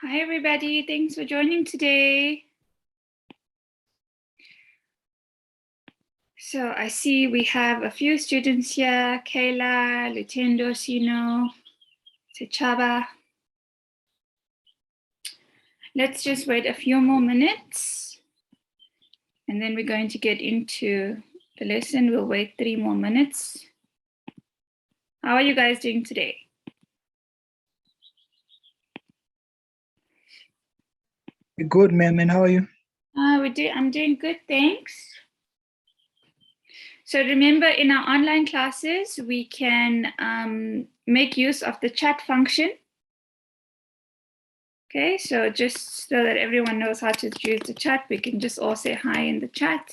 Hi, everybody. Thanks for joining today. So I see we have a few students here, Kayla, Lutendo, Sino, Sechaba. Let's just wait a few more minutes, and then we're going to get into the lesson. We'll wait 3 more minutes. How are you guys doing today? Good, ma'am. And how are you? I'm doing good, thanks. So remember, in our online classes, we can make use of the chat function. Okay, so just so that everyone knows how to use the chat, we can just all say hi in the chat.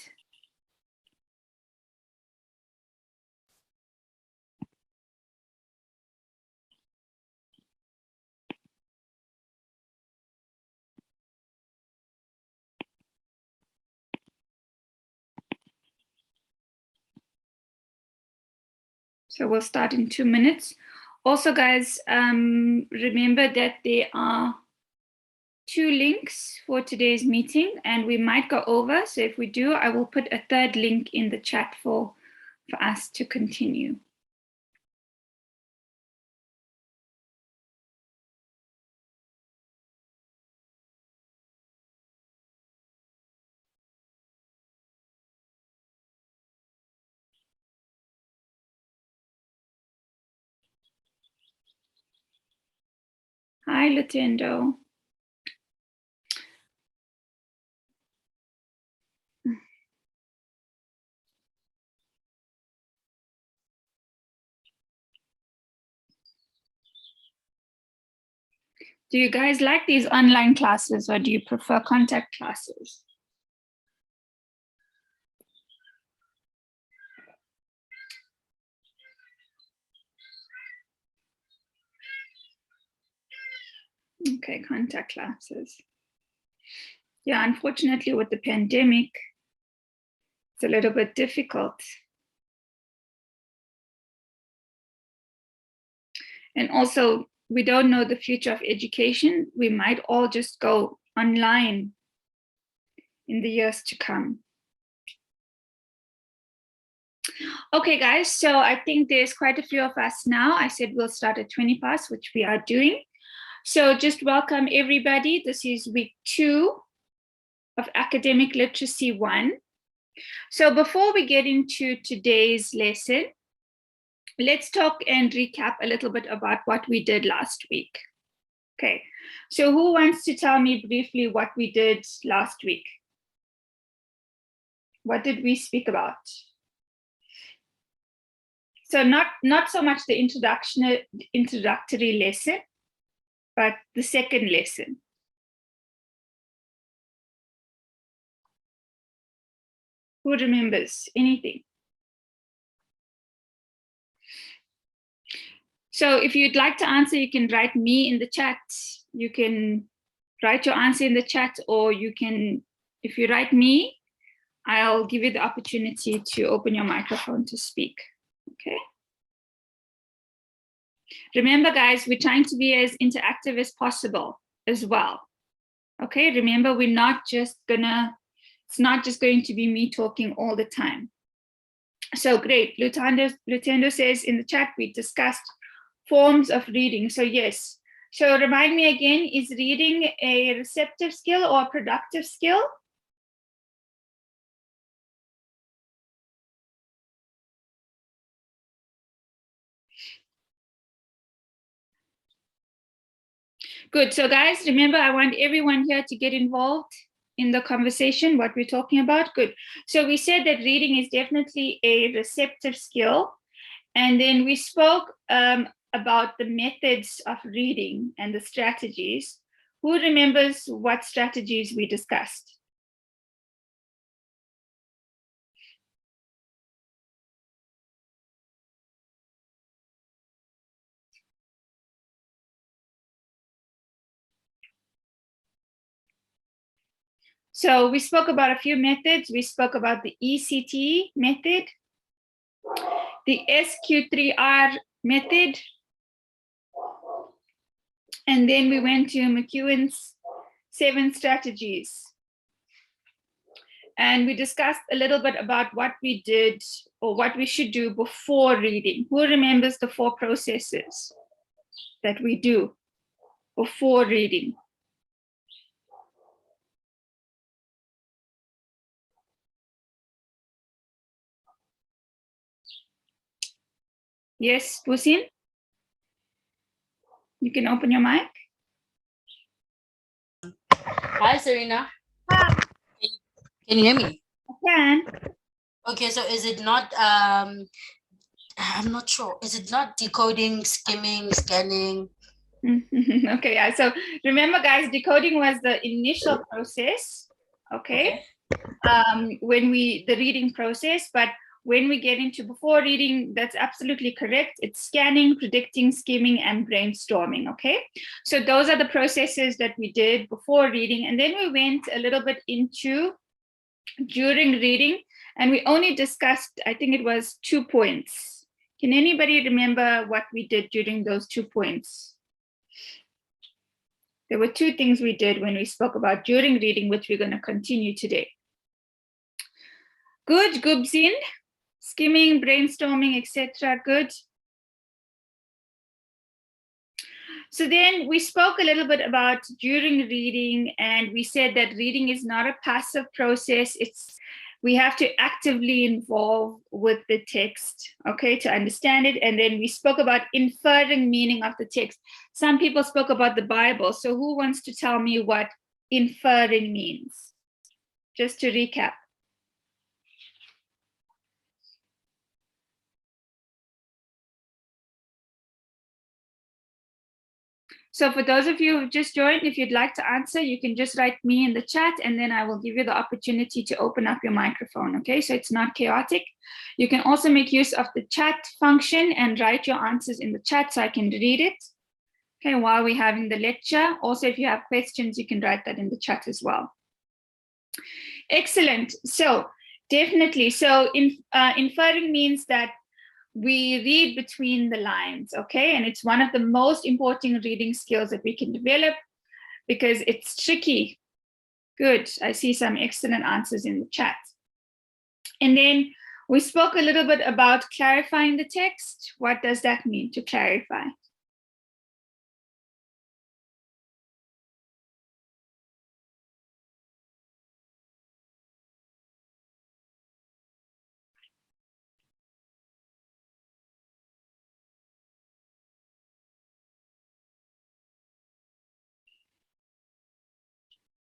So we'll start in 2 minutes. Also, guys, remember that there are 2 links for today's meeting, and we might go over. So if we do, I will put a 3rd link in the chat for us to continue. Hi, Lutendo. Do you guys like these online classes, or do you prefer contact classes? Okay, contact classes. Yeah, unfortunately, with the pandemic, it's a little bit difficult. And also, we don't know the future of education. We might all just go online in the years to come. Okay, guys, so I think there's quite a few of us now. I said we'll start at 20 past, which we are doing. So just welcome everybody. This is week 2 of Academic Literacy 1. So before we get into today's lesson, let's talk and recap a little bit about what we did last week. Okay, so who wants to tell me briefly what we did last week? What did we speak about? So not so much the introductory lesson, but the second lesson. Who remembers anything? So if you'd like to answer, you can write me in the chat. You can write your answer in the chat, or you can, if you write me, I'll give you the opportunity to open your microphone to speak, okay? Remember, guys, we're trying to be as interactive as possible as well, okay? Remember, we're not just gonna, it's not just going to be me talking all the time. So great, Lutendo says in the chat, we discussed forms of reading. So yes, so remind me again, is reading a receptive skill or a productive skill? Good, so guys, remember, I want everyone here to get involved in the conversation, what we're talking about. Good, so we said that reading is definitely a receptive skill. And then we spoke about the methods of reading and the strategies. Who remembers what strategies we discussed? So we spoke about a few methods. We spoke about the ECT method, the SQ3R method, And then we went to McEwen's 7 strategies. And we discussed a little bit about what we did or what we should do before reading. Who remembers the 4 processes that we do before reading? Yes, Pusin? You can open your mic. Hi, Serena. Hi. Can you hear me? I can. Okay, so is it not, I'm not sure. Is it not decoding, skimming, scanning? Okay, yeah. So remember, guys, decoding was the initial process, okay? When the reading process, but when we get into before reading, that's absolutely correct. It's scanning, predicting, skimming, and brainstorming, okay? So those are the processes that we did before reading. And then we went a little bit into during reading, and we only discussed, I think it was 2 points. Can anybody remember what we did during those 2 points? There were 2 things we did when we spoke about during reading, which we're going to continue today. Good, Gubzin. Skimming, brainstorming, etc. Good. So then we spoke a little bit about during reading, and we said that reading is not a passive process. We have to actively involve with the text, okay, to understand it. And then we spoke about inferring meaning of the text. Some people spoke about the Bible. So who wants to tell me what inferring means? Just to recap. So for those of you who've just joined, if you'd like to answer, you can just write me in the chat, and then I will give you the opportunity to open up your microphone, okay? So it's not chaotic. You can also make use of the chat function and write your answers in the chat so I can read it, okay, while we're having the lecture. Also, if you have questions, you can write that in the chat as well. Excellent. So definitely. So inferring means that we read between the lines, okay? And it's one of the most important reading skills that we can develop because it's tricky. Good, I see some excellent answers in the chat. And then we spoke a little bit about clarifying the text. What does that mean, to clarify?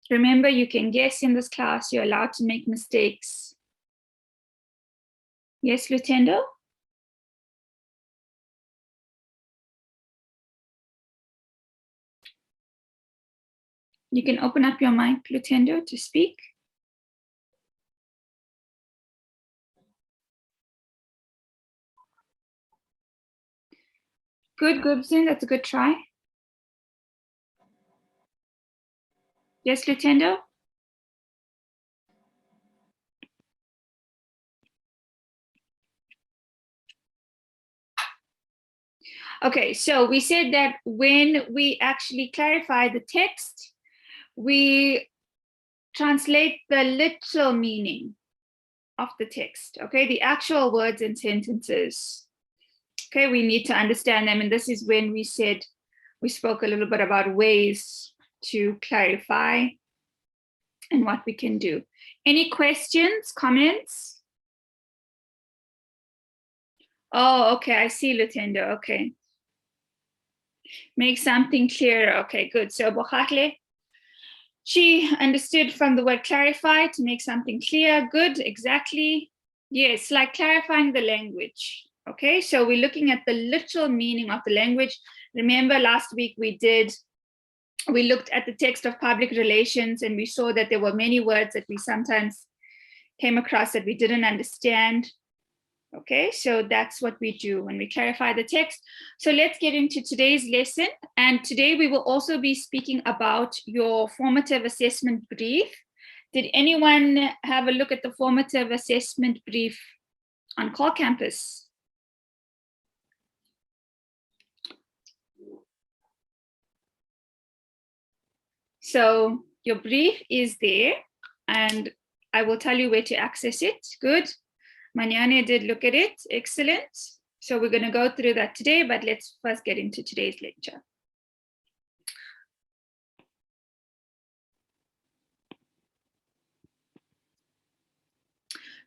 Remember, you can guess in this class. You're allowed to make mistakes. Yes, Lutendo? You can open up your mic, Lutendo, to speak. Good, Gubson, that's a good try. Yes, Lutendo? Okay, so we said that when we actually clarify the text, we translate the literal meaning of the text, okay, the actual words and sentences. Okay, we need to understand them, and this is when we said, we spoke a little bit about ways to clarify and what we can do. Any questions, comments? Oh, okay, I see, Lutendo, okay. Make something clearer, okay, good. So, Bokhatle, she understood from the word clarify to make something clear. Good, exactly. Yes, like clarifying the language. Okay, so we're looking at the literal meaning of the language. Remember last week we looked at the text of public relations, and we saw that there were many words that we sometimes came across that we didn't understand. Okay, so that's what we do when we clarify the text. So let's get into today's lesson. And today we will also be speaking about your formative assessment brief. Did anyone have a look at the formative assessment brief on Call Campus? So your brief is there, and I will tell you where to access it. Good. Maniane did look at it. Excellent. So we're going to go through that today, but let's first get into today's lecture.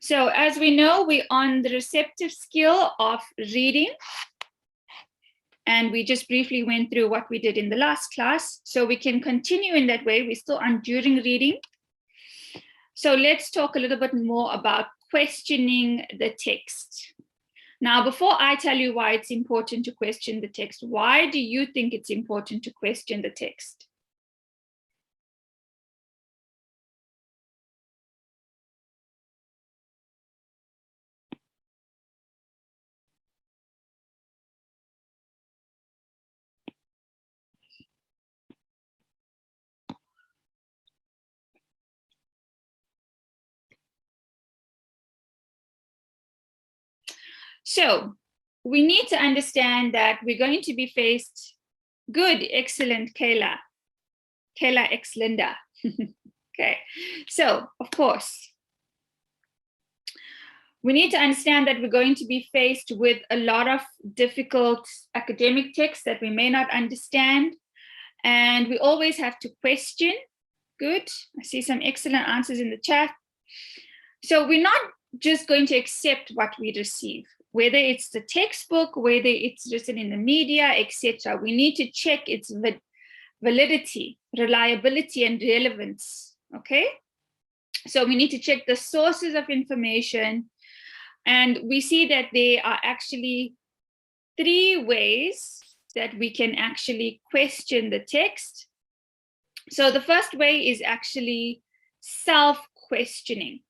So as we know, we're on the receptive skill of reading. And we just briefly went through what we did in the last class. So we can continue in that way. We're still on during reading. So let's talk a little bit more about questioning the text. Now, before I tell you why it's important to question the text, why do you think it's important to question the text? So we need to understand that we're going to be faced. Good, excellent, Kayla. Kayla, excellenda. Okay, so of course, we need to understand that we're going to be faced with a lot of difficult academic texts that we may not understand. And we always have to question. Good, I see some excellent answers in the chat. So we're not just going to accept what we receive, whether it's the textbook, whether it's written in the media, etc. We need to check its validity, reliability, and relevance, okay? So we need to check the sources of information. And we see that there are actually 3 ways that we can actually question the text. So the first way is actually self-questioning.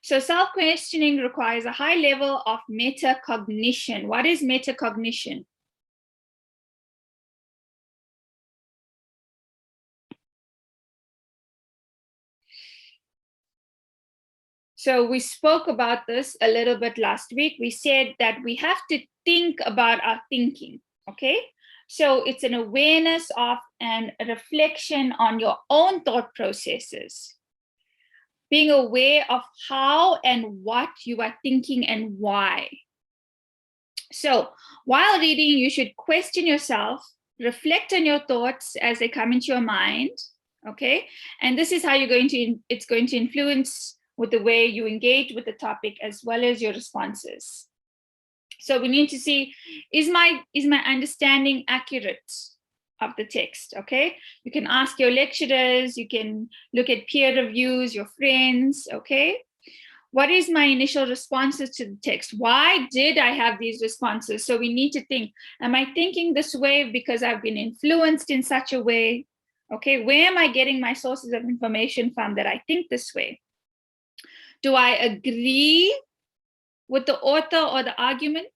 So self-questioning requires a high level of metacognition. What is metacognition? So we spoke about this a little bit last week. We said that we have to think about our thinking, okay? So it's an awareness of and a reflection on your own thought processes. Being aware of how and what you are thinking and why. So while reading, you should question yourself, reflect on your thoughts as they come into your mind, okay? And this is how it's going to influence with the way you engage with the topic as well as your responses. So we need to see, is my understanding accurate of the text, okay? You can ask your lecturers, you can look at peer reviews, your friends, okay? What is my initial responses to the text? Why did I have these responses? So we need to think, am I thinking this way because I've been influenced in such a way? Okay, where am I getting my sources of information from that I think this way? Do I agree with the author or the argument?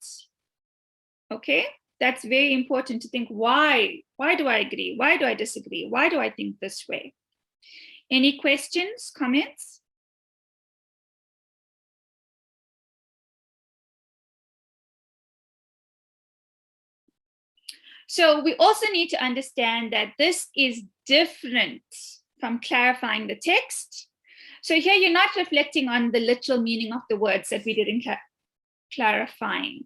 Okay, that's very important to think, why? Why do I agree? Why do I disagree? Why do I think this way? Any questions, comments? So we also need to understand that this is different from clarifying the text. So here you're not reflecting on the literal meaning of the words that we did in clarifying.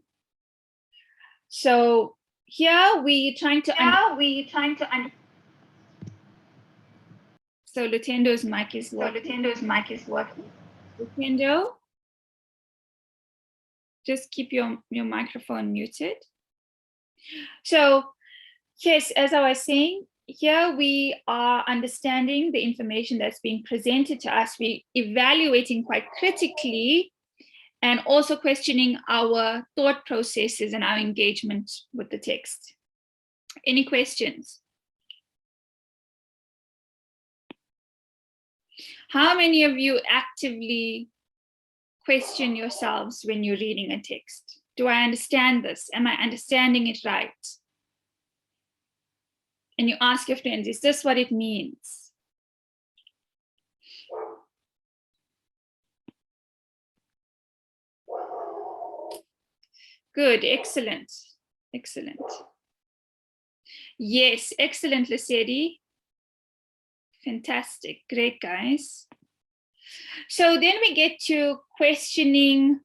So here we're trying to So Lutendo's mic is working. Lutendo, just keep your microphone muted. So yes, as I was saying, here we are understanding the information that's being presented to us. We're evaluating quite critically and also questioning our thought processes and our engagement with the text. Any questions? How many of you actively question yourselves when you're reading a text? Do I understand this? Am I understanding it right? And you ask your friends, is this what it means? Good, excellent, excellent. Yes, excellent, Lesedi. Fantastic, great, guys. So then we get to questioning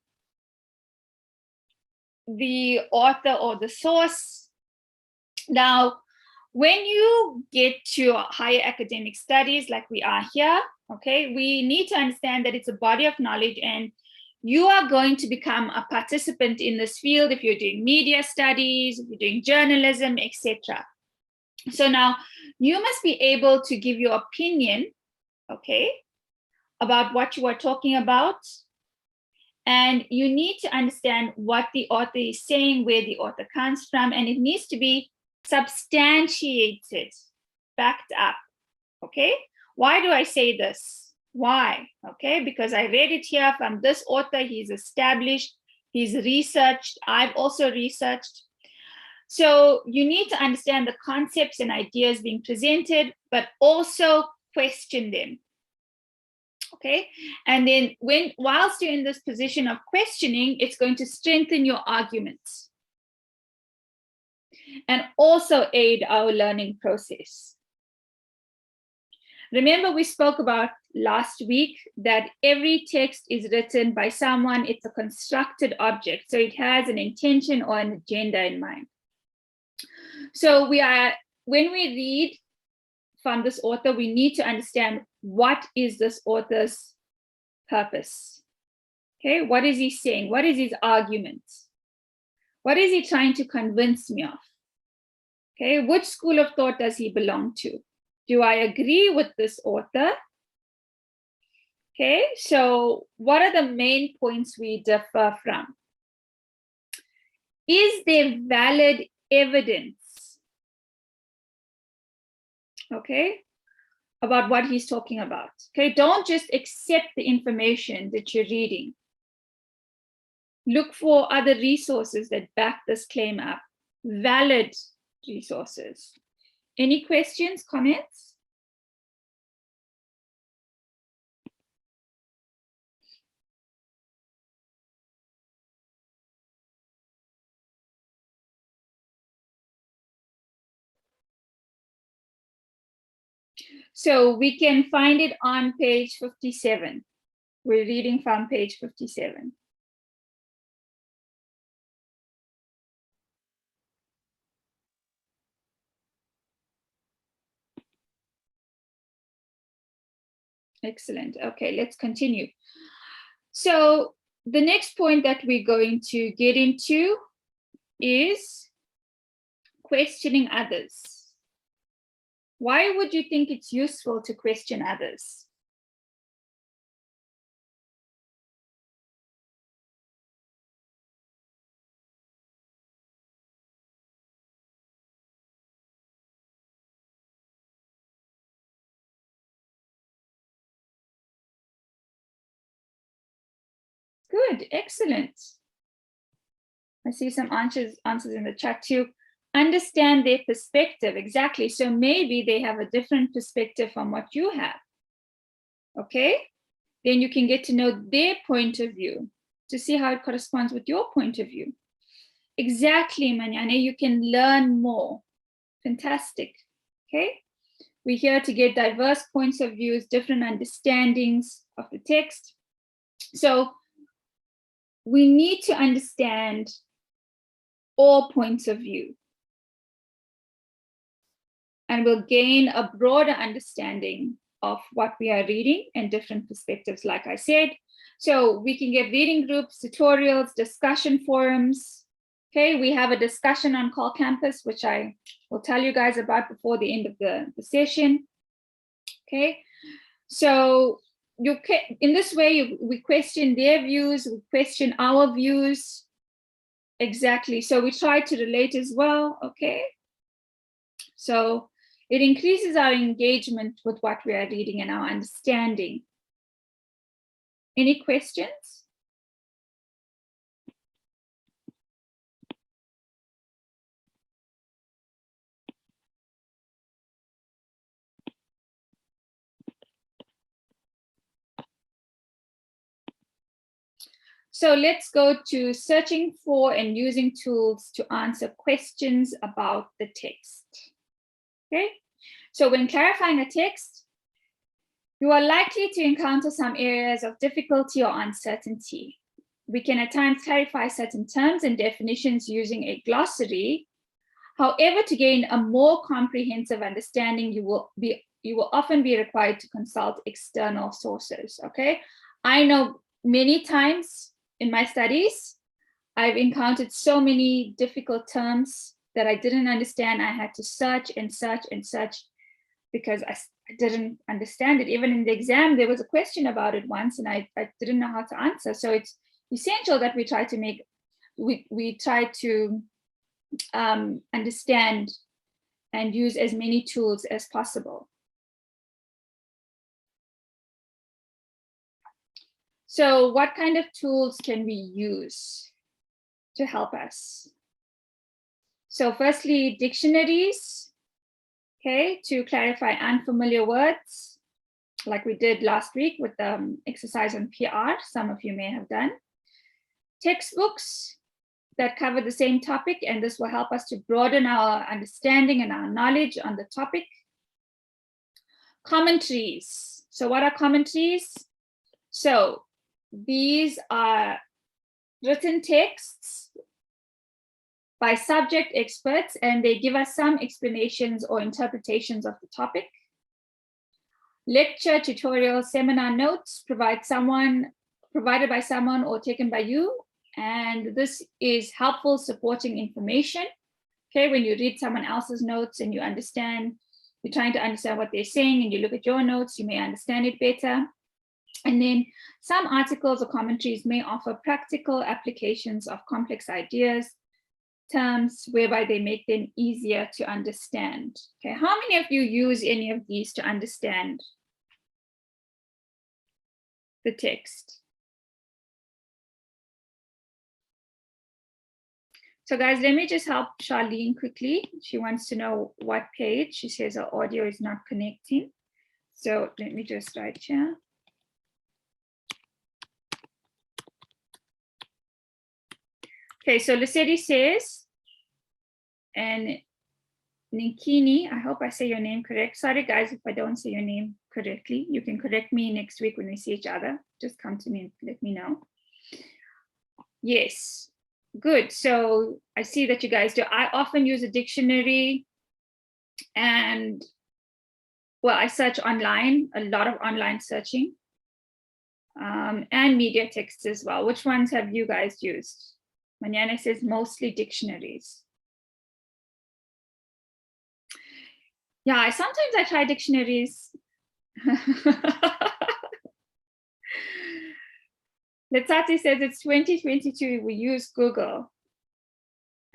the author or the source. Now, when you get to higher academic studies like we are here, okay, we need to understand that it's a body of knowledge and you are going to become a participant in this field if you're doing media studies, if you're doing journalism, etc. So now you must be able to give your opinion, okay, about what you are talking about. And you need to understand what the author is saying, where the author comes from, and it needs to be substantiated, backed up, okay? Why do I say this? Why? Okay, because I read it here from this author, he's established, he's researched, I've also researched. So you need to understand the concepts and ideas being presented, but also question them. Okay, and then whilst you're in this position of questioning, it's going to strengthen your arguments and also aid our learning process. Remember, we spoke about last week that every text is written by someone, it's a constructed object, so it has an intention or an agenda in mind. So when we read from this author, we need to understand what is this author's purpose. Okay, what is he saying? What is his argument? What is he trying to convince me of? Okay, which school of thought does he belong to? Do I agree with this author? Okay, so what are the main points we differ from? Is there valid evidence, okay, about what he's talking about? Okay, don't just accept the information that you're reading. Look for other resources that back this claim up, valid resources. Any questions, comments? So we can find it on page 57. We're reading from page 57. Excellent. Okay, let's continue. So the next point that we're going to get into is questioning others. Why would you think it's useful to question others? Good, excellent. I see some answers in the chat too. Understand their perspective, exactly. So maybe they have a different perspective from what you have. Okay, then you can get to know their point of view to see how it corresponds with your point of view. Exactly, Manyane, you can learn more. Fantastic. Okay, we're here to get diverse points of views, different understandings of the text. So we need to understand all points of view. And we'll gain a broader understanding of what we are reading and different perspectives, like I said. So we can get reading groups, tutorials, discussion forums. Okay, we have a discussion on Call Campus, which I will tell you guys about before the end of the session. Okay, so in this way, we question their views, we question our views. Exactly, so we try to relate as well, okay? So it increases our engagement with what we are reading and our understanding. Any questions? So let's go to searching for and using tools to answer questions about the text. Okay, so when clarifying a text, you are likely to encounter some areas of difficulty or uncertainty. We can at times clarify certain terms and definitions using a glossary. However, to gain a more comprehensive understanding, you will often be required to consult external sources. Okay, I know many times in my studies, I've encountered so many difficult terms that I didn't understand. I had to search and search and search because I didn't understand it. Even in the exam, there was a question about it once and I didn't know how to answer. So it's essential that we try to understand and use as many tools as possible. So what kind of tools can we use to help us? So firstly, dictionaries, okay, to clarify unfamiliar words, like we did last week with the exercise on PR, some of you may have done. Textbooks that cover the same topic, and this will help us to broaden our understanding and our knowledge on the topic. Commentaries. So what are commentaries? So these are written texts by subject experts, and they give us some explanations or interpretations of the topic. Lecture, tutorial, seminar notes provided by someone or taken by you. And this is helpful supporting information. Okay, when you read someone else's notes and you understand, you're trying to understand what they're saying and you look at your notes, you may understand it better. And then some articles or commentaries may offer practical applications of complex ideas, terms, whereby they make them easier to understand. Okay, how many of you use any of these to understand the text? So guys, let me just help Charlene quickly. She wants to know what page. She says her audio is not connecting. So let me just write here. Okay, so Lucetti says, and Nikini, I hope I say your name correct. Sorry guys, if I don't say your name correctly. You can correct me next week when we see each other. Just come to me and let me know. Yes, good. So I see that you guys do. I often use a dictionary and, well, I search online, a lot of online searching, and media texts as well. Which ones have you guys used? Manana says mostly dictionaries. Yeah, sometimes I try dictionaries. Letsati says it's 2022, we use Google.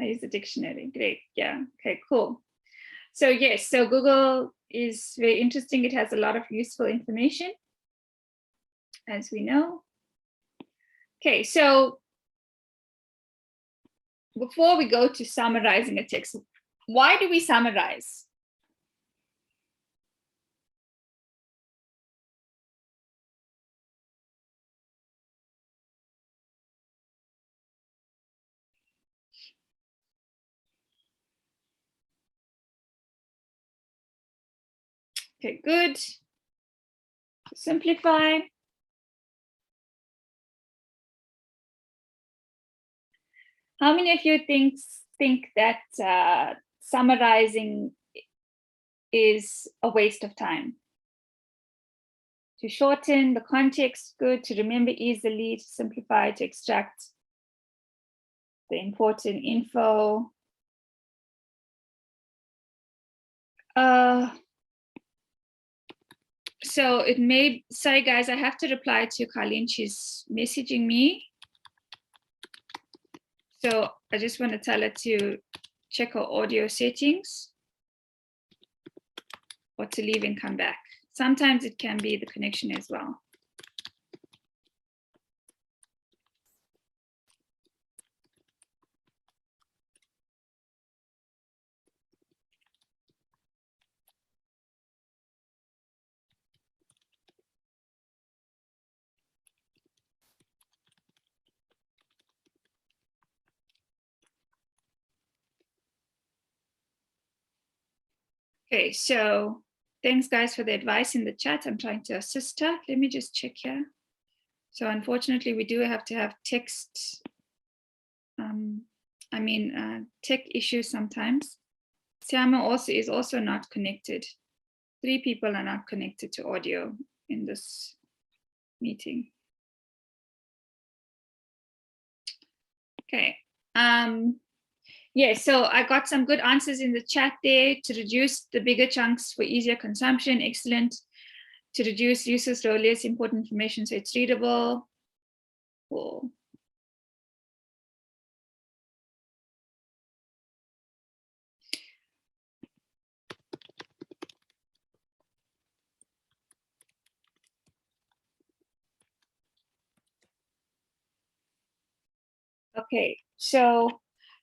I use the dictionary, great, yeah, okay, cool. So yes, so Google is very interesting. It has a lot of useful information, as we know. Okay, so before we go to summarizing a text, why do we summarize? Okay, good. Simplify. How many of you think that summarizing is a waste of time? To shorten the context, good. To remember easily, to simplify, to extract the important info. So it may, sorry guys, I have to reply to Colleen. She's messaging me. So I just want to tell her to check her audio settings or to leave and come back. Sometimes it can be the connection as well. Okay, so thanks guys for the advice in the chat. I'm trying to assist her. Let me just check here. So unfortunately, we do have to have text, tech issues sometimes. Siama also is also not connected. 3 people are not connected to audio in this meeting. Okay. Yeah, so I got some good answers in the chat there. To reduce the bigger chunks for easier consumption, excellent. To reduce useless row less important information so it's readable. Cool. Okay, so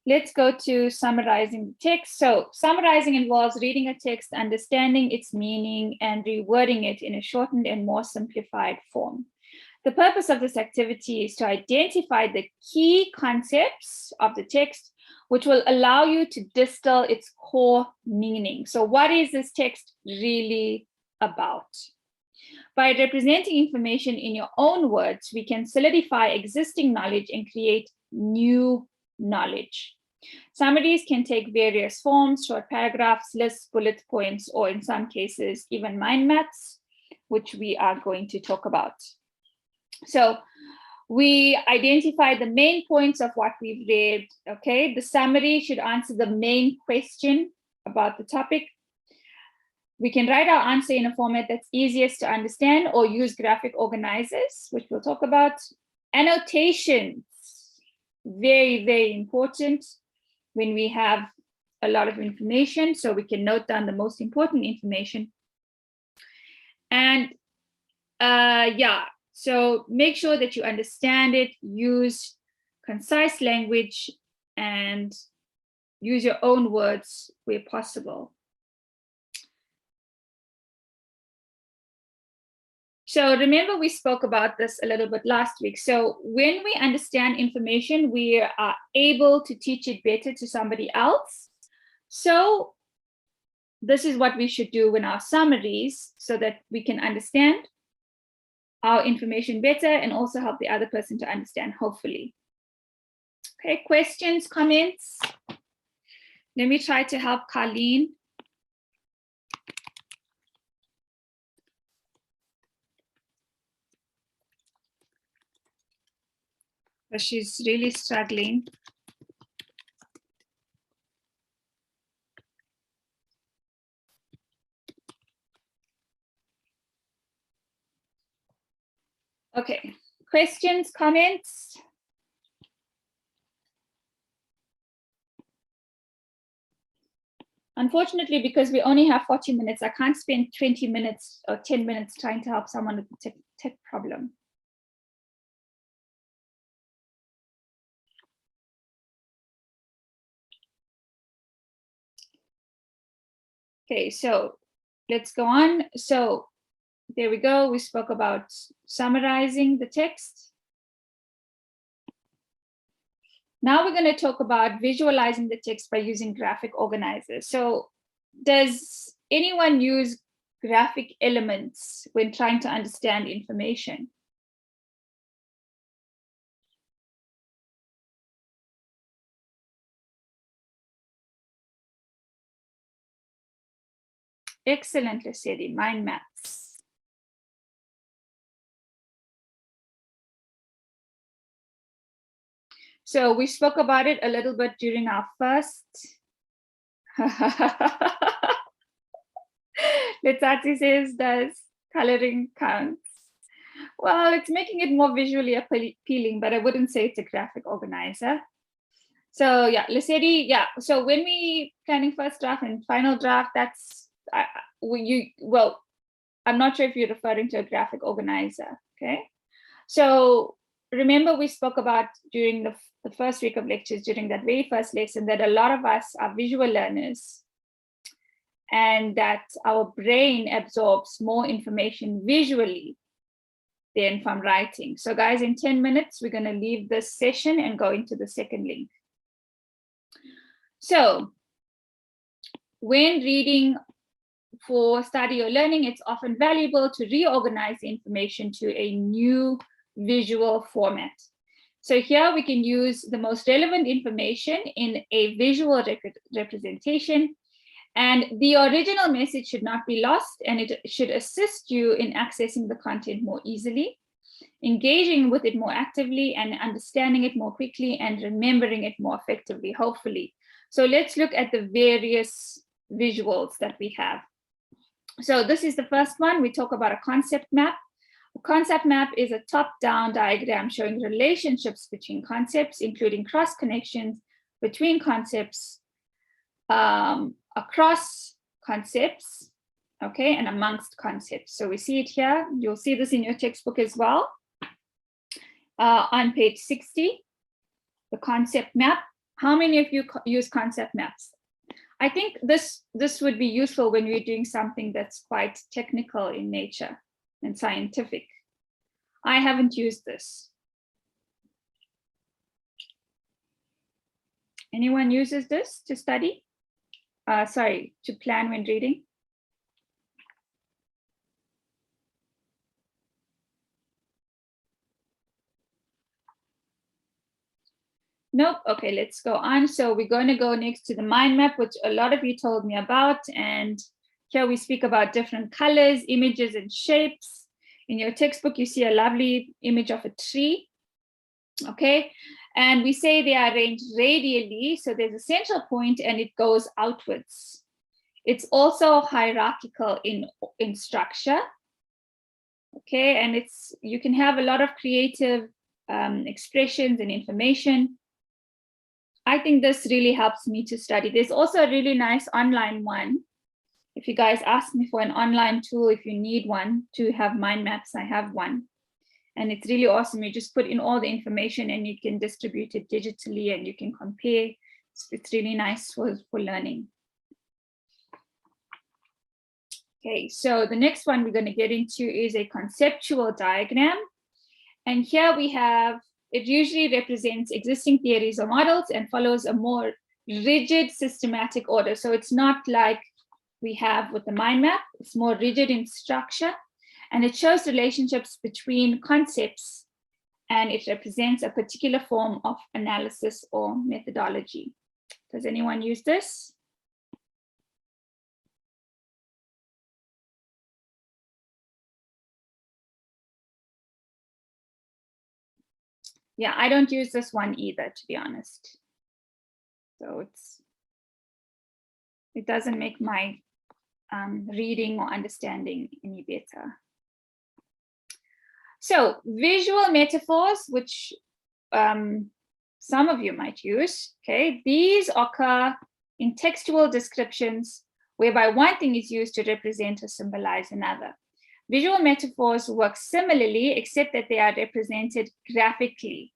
let's go to summarizing the text. So summarizing involves reading a text, understanding its meaning, and rewording it in a shortened and more simplified form. The purpose of this activity is to identify the key concepts of the text, which will allow you to distill its core meaning. So what is this text really about? By representing information in your own words, we can solidify existing knowledge and create new knowledge. Summaries can take various forms: short paragraphs, lists, bullet points, or in some cases, even mind maps, which we are going to talk about. So we identify the main points of what we've read, okay? The summary should answer the main question about the topic. We can write our answer in a format that's easiest to understand or use graphic organizers, which we'll talk about. Annotations, very, very important when we have a lot of information, so we can note down the most important information. And yeah, so make sure that you understand it, use concise language, and use your own words where possible. So remember, we spoke about this a little bit last week. So when we understand information, we are able to teach it better to somebody else. So this is what we should do in our summaries so that we can understand our information better and also help the other person to understand, hopefully. Okay, questions, comments? Let me try to help Colleen. But she's really struggling. Okay, questions, comments? Unfortunately, because we only have 40 minutes, I can't spend 20 minutes or 10 minutes trying to help someone with a tech problem. Okay, so let's go on. So there we go. We spoke about summarizing the text. Now we're going to talk about visualizing the text by using graphic organizers. So does anyone use graphic elements when trying to understand information? Excellent, Lesedi, mind maps. So we spoke about it a little bit during our first. Letsatsi says, does coloring count? Well, it's making it more visually appealing, but I wouldn't say it's a graphic organizer. So yeah, Lesedi, yeah. So when we planning first draft and final draft, that's well, I'm not sure if you're referring to a graphic organizer, okay? So remember we spoke about during the first week of lectures, during that very first lesson, that a lot of us are visual learners and that our brain absorbs more information visually than from writing. So guys, in 10 minutes, we're gonna leave this session and go into the second link. So when reading for study or learning, it's often valuable to reorganize the information to a new visual format. So here we can use the most relevant information in a visual representation, and the original message should not be lost, and it should assist you in accessing the content more easily, engaging with it more actively, and understanding it more quickly, and remembering it more effectively, hopefully. So let's look at the various visuals that we have. So this is the first one. We talk about a concept map. A concept map is a top-down diagram showing relationships between concepts, including cross connections between concepts, across concepts, okay, and amongst concepts. So we see it here. You'll see this in your textbook as well. On page 60, the concept map. How many of you use concept maps? I think this would be useful when we're doing something that's quite technical in nature and scientific. I haven't used this. Anyone uses this to study? Sorry, to plan when reading? Nope. Okay, let's go on. So we're going to go next to the mind map, which a lot of you told me about. And here we speak about different colors, images, and shapes. In your textbook, you see a lovely image of a tree. Okay, and we say they are arranged radially. So there's a central point and it goes outwards. It's also hierarchical in structure. Okay, and you can have a lot of creative expressions and information. I think this really helps me to study. There's also a really nice online one. If you guys ask me for an online tool, if you need one to have mind maps, I have one. And it's really awesome. You just put in all the information and you can distribute it digitally and you can compare. It's really nice for learning. Okay, so the next one we're going to get into is a conceptual diagram. And here we have, it usually represents existing theories or models and follows a more rigid systematic order. So it's not like we have with the mind map, it's more rigid in structure, and it shows relationships between concepts, and it represents a particular form of analysis or methodology. Does anyone use this? Yeah, I don't use this one either, to be honest. So it doesn't make my reading or understanding any better. So visual metaphors, which some of you might use, okay, these occur in textual descriptions whereby one thing is used to represent or symbolize another. Visual metaphors work similarly, except that they are represented graphically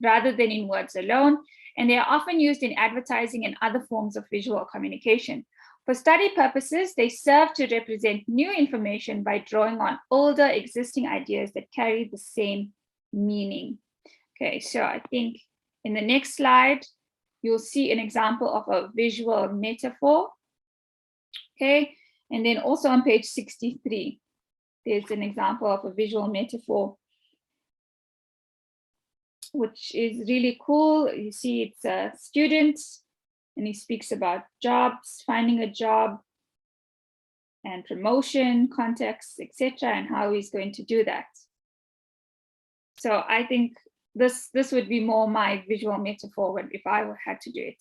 rather than in words alone, and they are often used in advertising and other forms of visual communication. For study purposes, they serve to represent new information by drawing on older existing ideas that carry the same meaning. Okay, so I think in the next slide, you'll see an example of a visual metaphor. Okay, and then also on page 63, there's an example of a visual metaphor, which is really cool. You see it's a student and he speaks about jobs, finding a job and promotion, context, etc., and how he's going to do that. So I think this would be more my visual metaphor if I had to do it.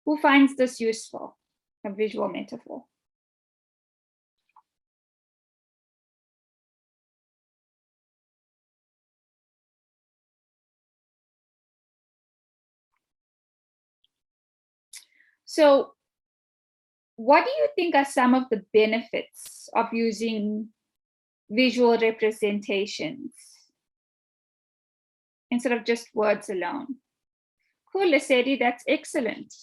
Who finds this useful, a visual metaphor? So what do you think are some of the benefits of using visual representations instead of just words alone? Cool, Lesedi, that's excellent.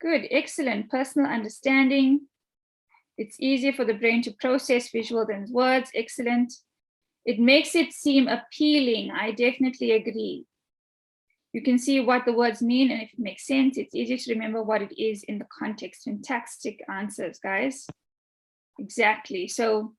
Good, excellent. Personal understanding. It's easier for the brain to process visual than words. Excellent. It makes it seem appealing. I definitely agree. You can see what the words mean, and if it makes sense, it's easier to remember what it is in the context. Fantastic answers, guys. Exactly. So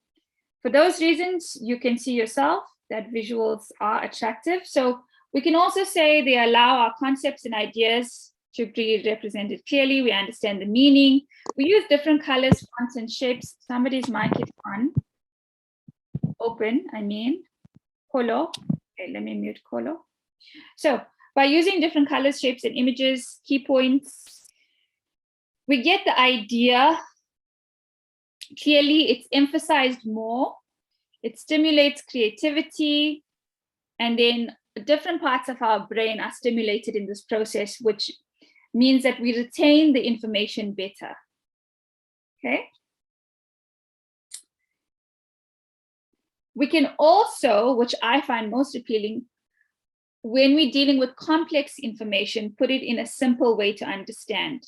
for those reasons, you can see yourself that visuals are attractive. So we can also say they allow our concepts and ideas to be represented clearly. We understand the meaning. We use different colors, fonts, and shapes. Somebody's mic is on. Open, I mean. Colo. Okay, let me mute Colo. So by using different colors, shapes, and images, key points, we get the idea clearly. It's emphasized more. It stimulates creativity. And then different parts of our brain are stimulated in this process, which means that we retain the information better. Okay. We can also, which I find most appealing, when we're dealing with complex information, put it in a simple way to understand.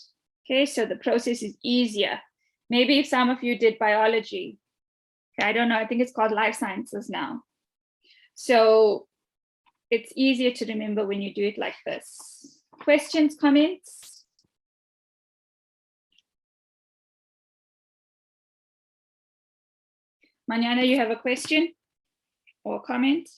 Okay, so the process is easier. Maybe if some of you did biology, okay, I don't know, I think it's called life sciences now. So it's easier to remember when you do it like this. Questions, comments? Manana, you have a question or comment?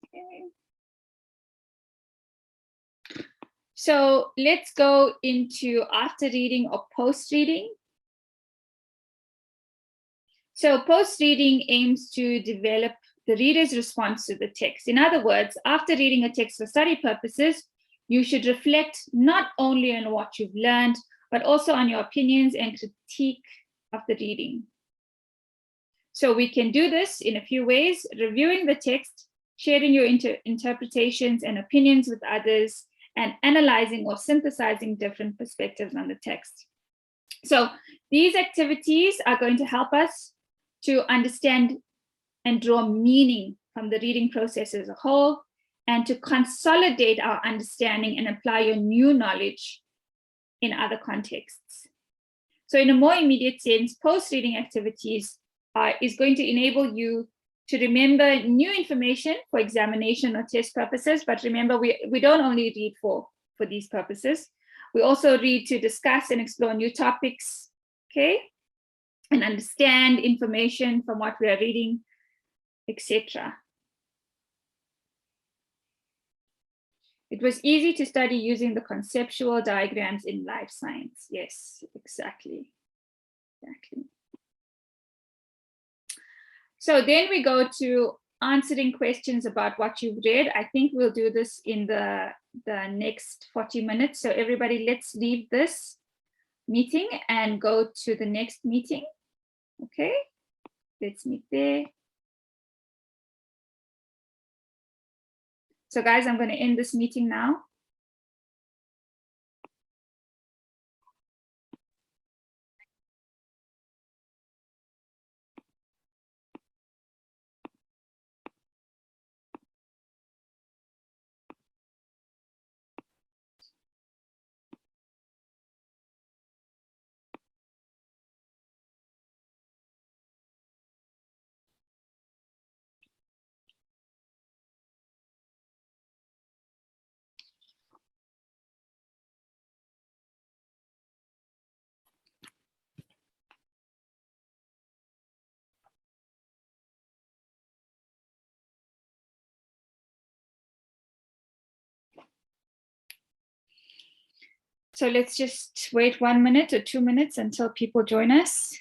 Okay. So let's go into after reading or post reading. So post reading aims to develop the reader's response to the text. In other words, after reading a text for study purposes, you should reflect not only on what you've learned, but also on your opinions and critique of the reading. So we can do this in a few ways: reviewing the text, sharing your interpretations and opinions with others, and analyzing or synthesizing different perspectives on the text. So these activities are going to help us to understand and draw meaning from the reading process as a whole, and to consolidate our understanding and apply your new knowledge in other contexts. So in a more immediate sense, post-reading activities is going to enable you to remember new information for examination or test purposes. But remember, we don't only read for these purposes. We also read to discuss and explore new topics, okay? And understand information from what we are reading, etc. It was easy to study using the conceptual diagrams in life science. Yes, exactly. Exactly. So then we go to answering questions about what you've read. I think we'll do this in the next 40 minutes. So everybody, let's leave this meeting and go to the next meeting. Okay, let's meet there. So guys, I'm going to end this meeting now. So let's just wait 1 minute or 2 minutes until people join us.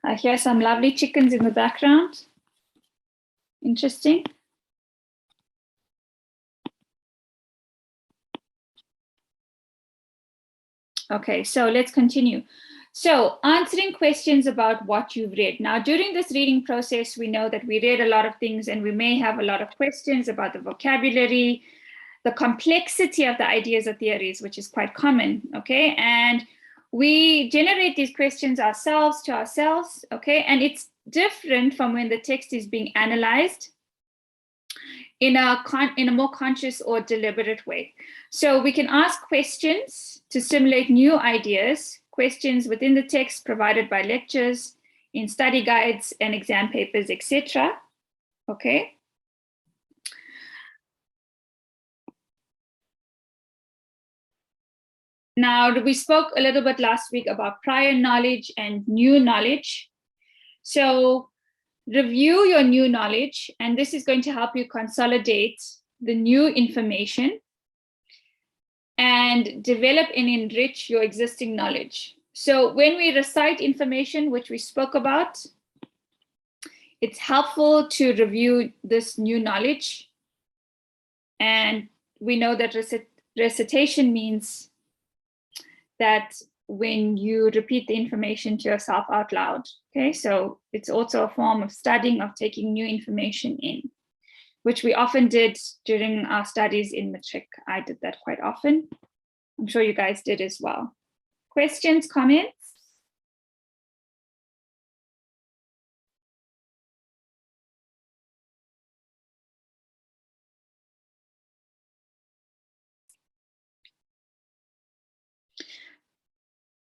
I hear some lovely chickens in the background. Interesting. Okay, so let's continue. So answering questions about what you've read. Now, during this reading process, we know that we read a lot of things and we may have a lot of questions about the vocabulary, the complexity of the ideas or theories, which is quite common, okay? And we generate these questions ourselves to ourselves, okay? And it's different from when the text is being analyzed in a more conscious or deliberate way. So we can ask questions to simulate new ideas, questions within the text provided by lectures, in study guides and exam papers, etc. Okay. Now, we spoke a little bit last week about prior knowledge and new knowledge. So review your new knowledge, and this is going to help you consolidate the new information and develop and enrich your existing knowledge. So when we recite information, which we spoke about, it's helpful to review this new knowledge. And we know that recitation means that when you repeat the information to yourself out loud, okay? So it's also a form of studying, of taking new information in, which we often did during our studies in matric. I did that quite often. I'm sure you guys did as well. Questions, comments?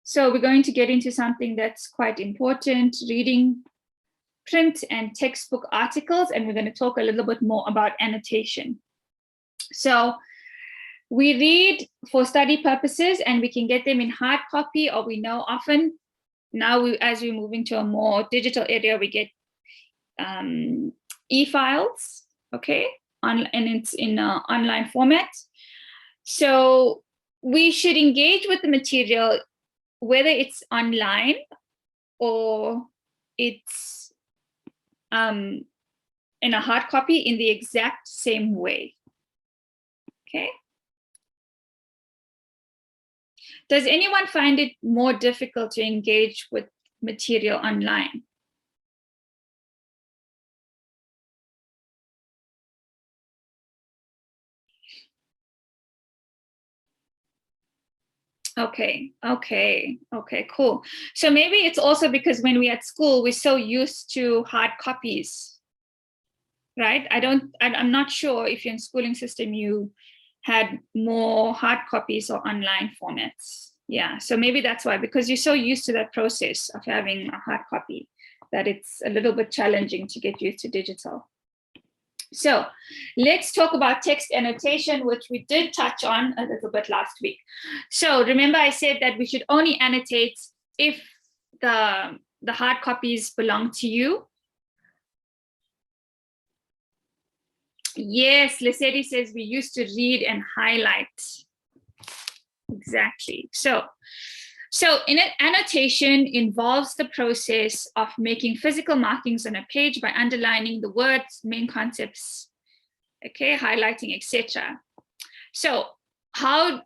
So we're going to get into something that's quite important, reading print and textbook articles, and we're going to talk a little bit more about annotation. So we read for study purposes, and we can get them in hard copy, or we know often now as we move into a more digital area, we get e-files, okay, and it's in an online format. So we should engage with the material, whether it's online or it's in a hard copy, in the exact same way, okay? Does anyone find it more difficult to engage with material online? Okay, cool. So maybe it's also because when we're at school, we're so used to hard copies, right? I'm not sure if in schooling system you had more hard copies or online formats. Yeah, so maybe that's why, because you're so used to that process of having a hard copy that it's a little bit challenging to get used to digital. So let's talk about text annotation, which we did touch on a little bit last week. So remember I said that we should only annotate if the hard copies belong to you. Yes, Lesedi says we used to read and highlight. Exactly. So annotation involves the process of making physical markings on a page by underlining the words, main concepts, okay, highlighting, etc. So how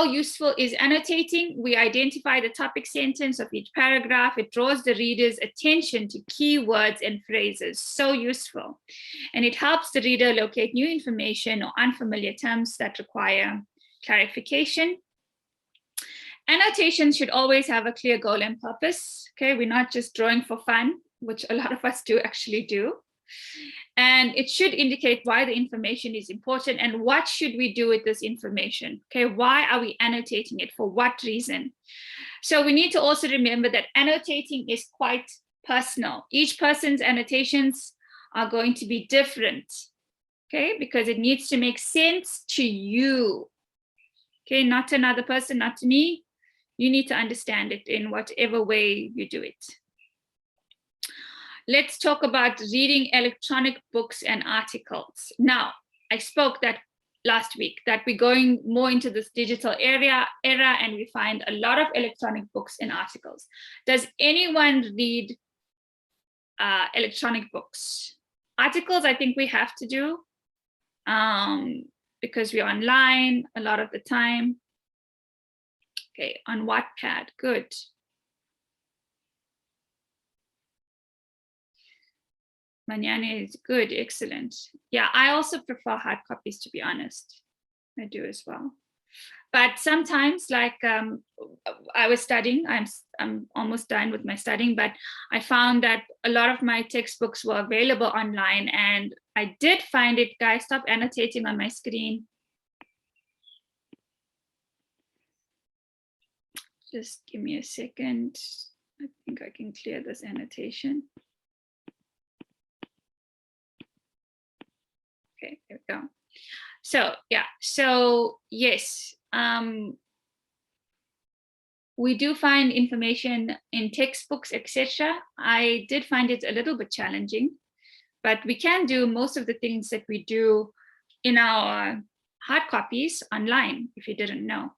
useful is annotating? We identify the topic sentence of each paragraph. It draws the reader's attention to key words and phrases. So useful. And it helps the reader locate new information or unfamiliar terms that require clarification. Annotation should always have a clear goal and purpose. Okay, we're not just drawing for fun, which a lot of us actually do. And it should indicate why the information is important and what should we do with this information. Okay, why are we annotating it? For what reason? So we need to also remember that annotating is quite personal. Each person's annotations are going to be different. Okay, because it needs to make sense to you. Okay, not to another person, not to me. You need to understand it in whatever way you do it. Let's talk about reading electronic books and articles. Now, I spoke that last week that we're going more into this digital era and we find a lot of electronic books and articles. Does anyone read electronic books. Articles, I think we have to do because we're online a lot of the time. Okay, on Wattpad, good. Mañana is good, excellent. Yeah, I also prefer hard copies, to be honest. I do as well. But sometimes, like I was studying, I'm almost done with my studying, but I found that a lot of my textbooks were available online, and I did find it, guys, stop annotating on my screen. Just give me a second. I think I can clear this annotation. Okay, there we go. So yeah, so yes, we do find information in textbooks, etc. I did find it a little bit challenging, but we can do most of the things that we do in our hard copies online, if you didn't know.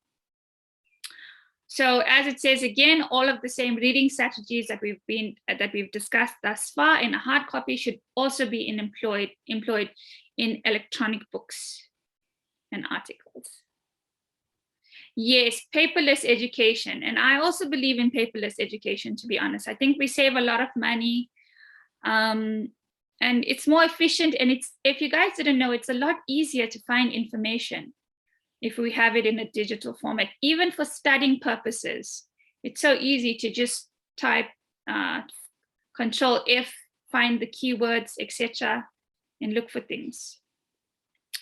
So as it says again, all of the same reading strategies that we've discussed thus far in a hard copy should also be employed in electronic books and articles. Yes, paperless education. And I also believe in paperless education, to be honest. I think we save a lot of money and it's more efficient. And it's, if you guys didn't know, it's a lot easier to find information if we have it in a digital format, even for studying purposes. It's so easy to just type Control F, find the keywords, etc., and look for things.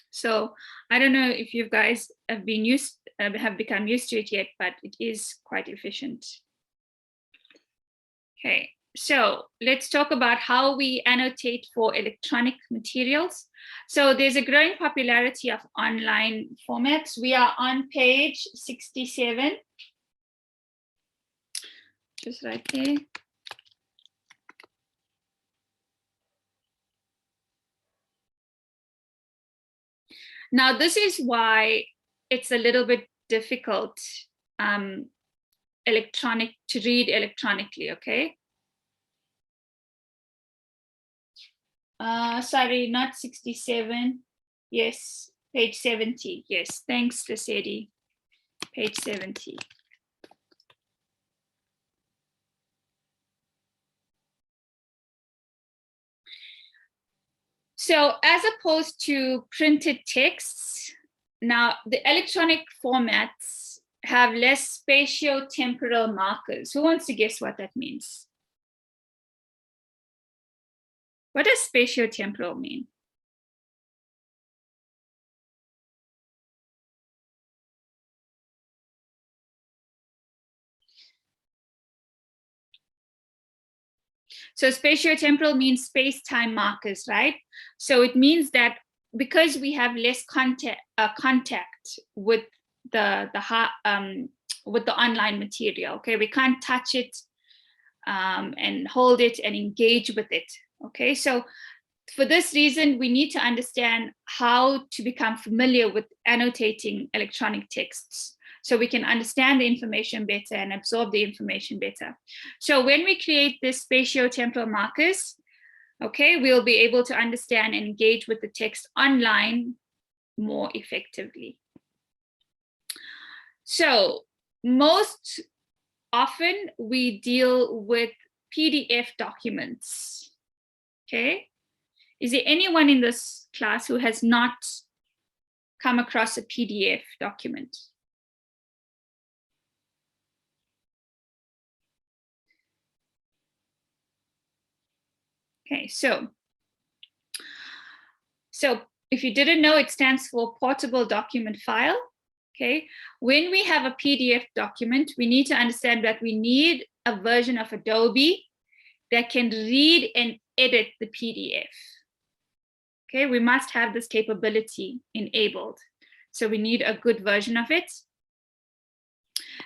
So I don't know if you guys have become used to it yet, but it is quite efficient. Okay, so let's talk about how we annotate for electronic materials. So there's a growing popularity of online formats. We are on page 67, just right there. Now, this is why it's a little bit difficult to read electronically, okay? Sorry, not 67. Yes, page 70. Yes, thanks, Lesedi. Page 70. So as opposed to printed texts, now the electronic formats have less spatio-temporal markers. Who wants to guess what that means? What does spatio-temporal mean? So spatio-temporal means space-time markers, right? So it means that because we have less contact with the online material, okay, we can't touch it and hold it and engage with it, okay? So for this reason, we need to understand how to become familiar with annotating electronic texts, so we can understand the information better and absorb the information better. So when we create this spatio-temporal markers, okay, we'll be able to understand and engage with the text online more effectively. So most often we deal with PDF documents, okay? Is there anyone in this class who has not come across a PDF document? Okay, so if you didn't know, it stands for portable document file. Okay, when we have a PDF document, we need to understand that we need a version of Adobe that can read and edit the PDF. Okay, we must have this capability enabled. So we need a good version of it.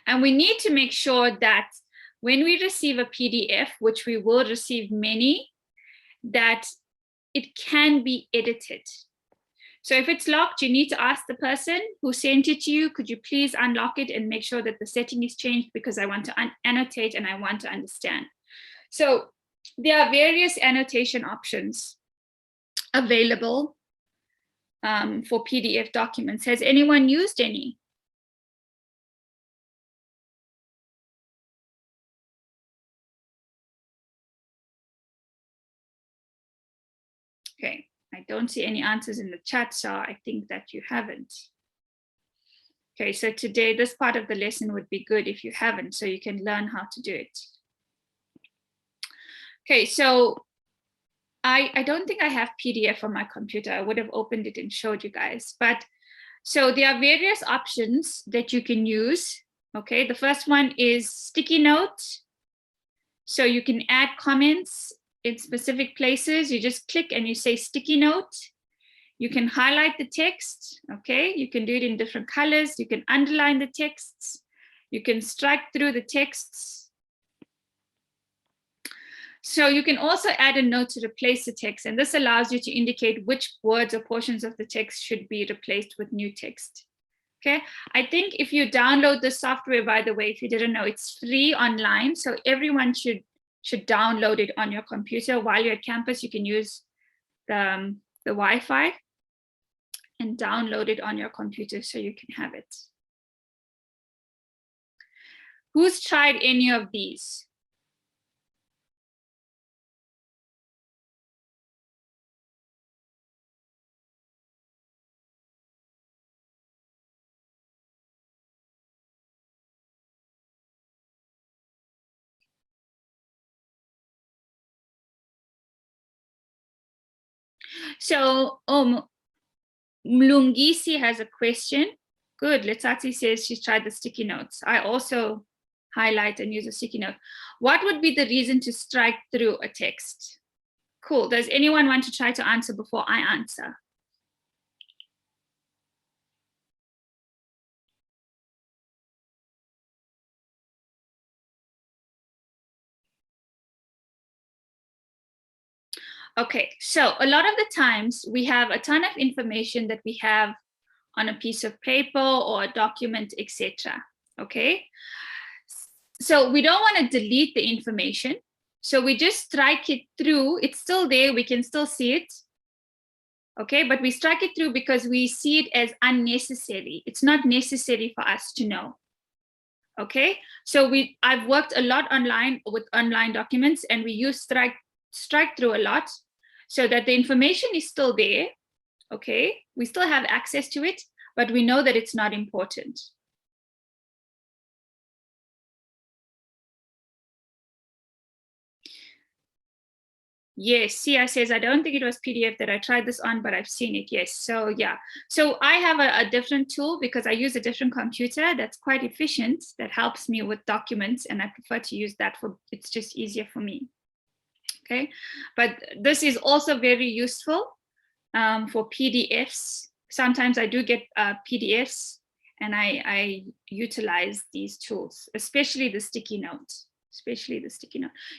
And we need to make sure that when we receive a PDF, which we will receive many, that it can be edited. So if it's locked, you need to ask the person who sent it to you, could you please unlock it and make sure that the setting is changed, because I want to annotate and I want to understand. So there are various annotation options available for PDF documents. Has anyone used any? Okay, I don't see any answers in the chat, so I think that you haven't. Okay, so today, this part of the lesson would be good if you haven't, so you can learn how to do it. Okay, so I don't think I have PDF on my computer. I would have opened it and showed you guys. But so there are various options that you can use. Okay, the first one is sticky notes. So you can add comments in specific places. You just click and you say sticky note. You can highlight the text. Okay, you can do it in different colors. You can underline the texts. You can strike through the texts. So you can also add a note to replace the text, and this allows you to indicate which words or portions of the text should be replaced with new text. Okay, I think if you download the software, by the way, if you didn't know, it's free online, so everyone should download it on your computer. While you're at campus, you can use the Wi-Fi and download it on your computer so you can have it. Who's tried any of these? So Mlungisi has a question. Good. Letsatsi says she's tried the sticky notes. I also highlight and use a sticky note. What would be the reason to strike through a text? Cool. Does anyone want to try to answer before I answer? Okay, so a lot of the times we have a ton of information that we have on a piece of paper or a document, etc. Okay, so we don't want to delete the information. So we just strike it through. It's still there. We can still see it. Okay, but we strike it through because we see it as unnecessary. It's not necessary for us to know. Okay, so I've worked a lot online with online documents, and we use strike through a lot so that the information is still there. Okay, we still have access to it, but we know that it's not important. Yes, Sia says, I don't think it was PDF that I tried this on, but I've seen it. Yes, so yeah. So I have a different tool because I use a different computer that's quite efficient, that helps me with documents, and I prefer to use that it's just easier for me. Okay, but this is also very useful for PDFs. Sometimes I do get PDFs, and I utilize these tools, especially the sticky notes.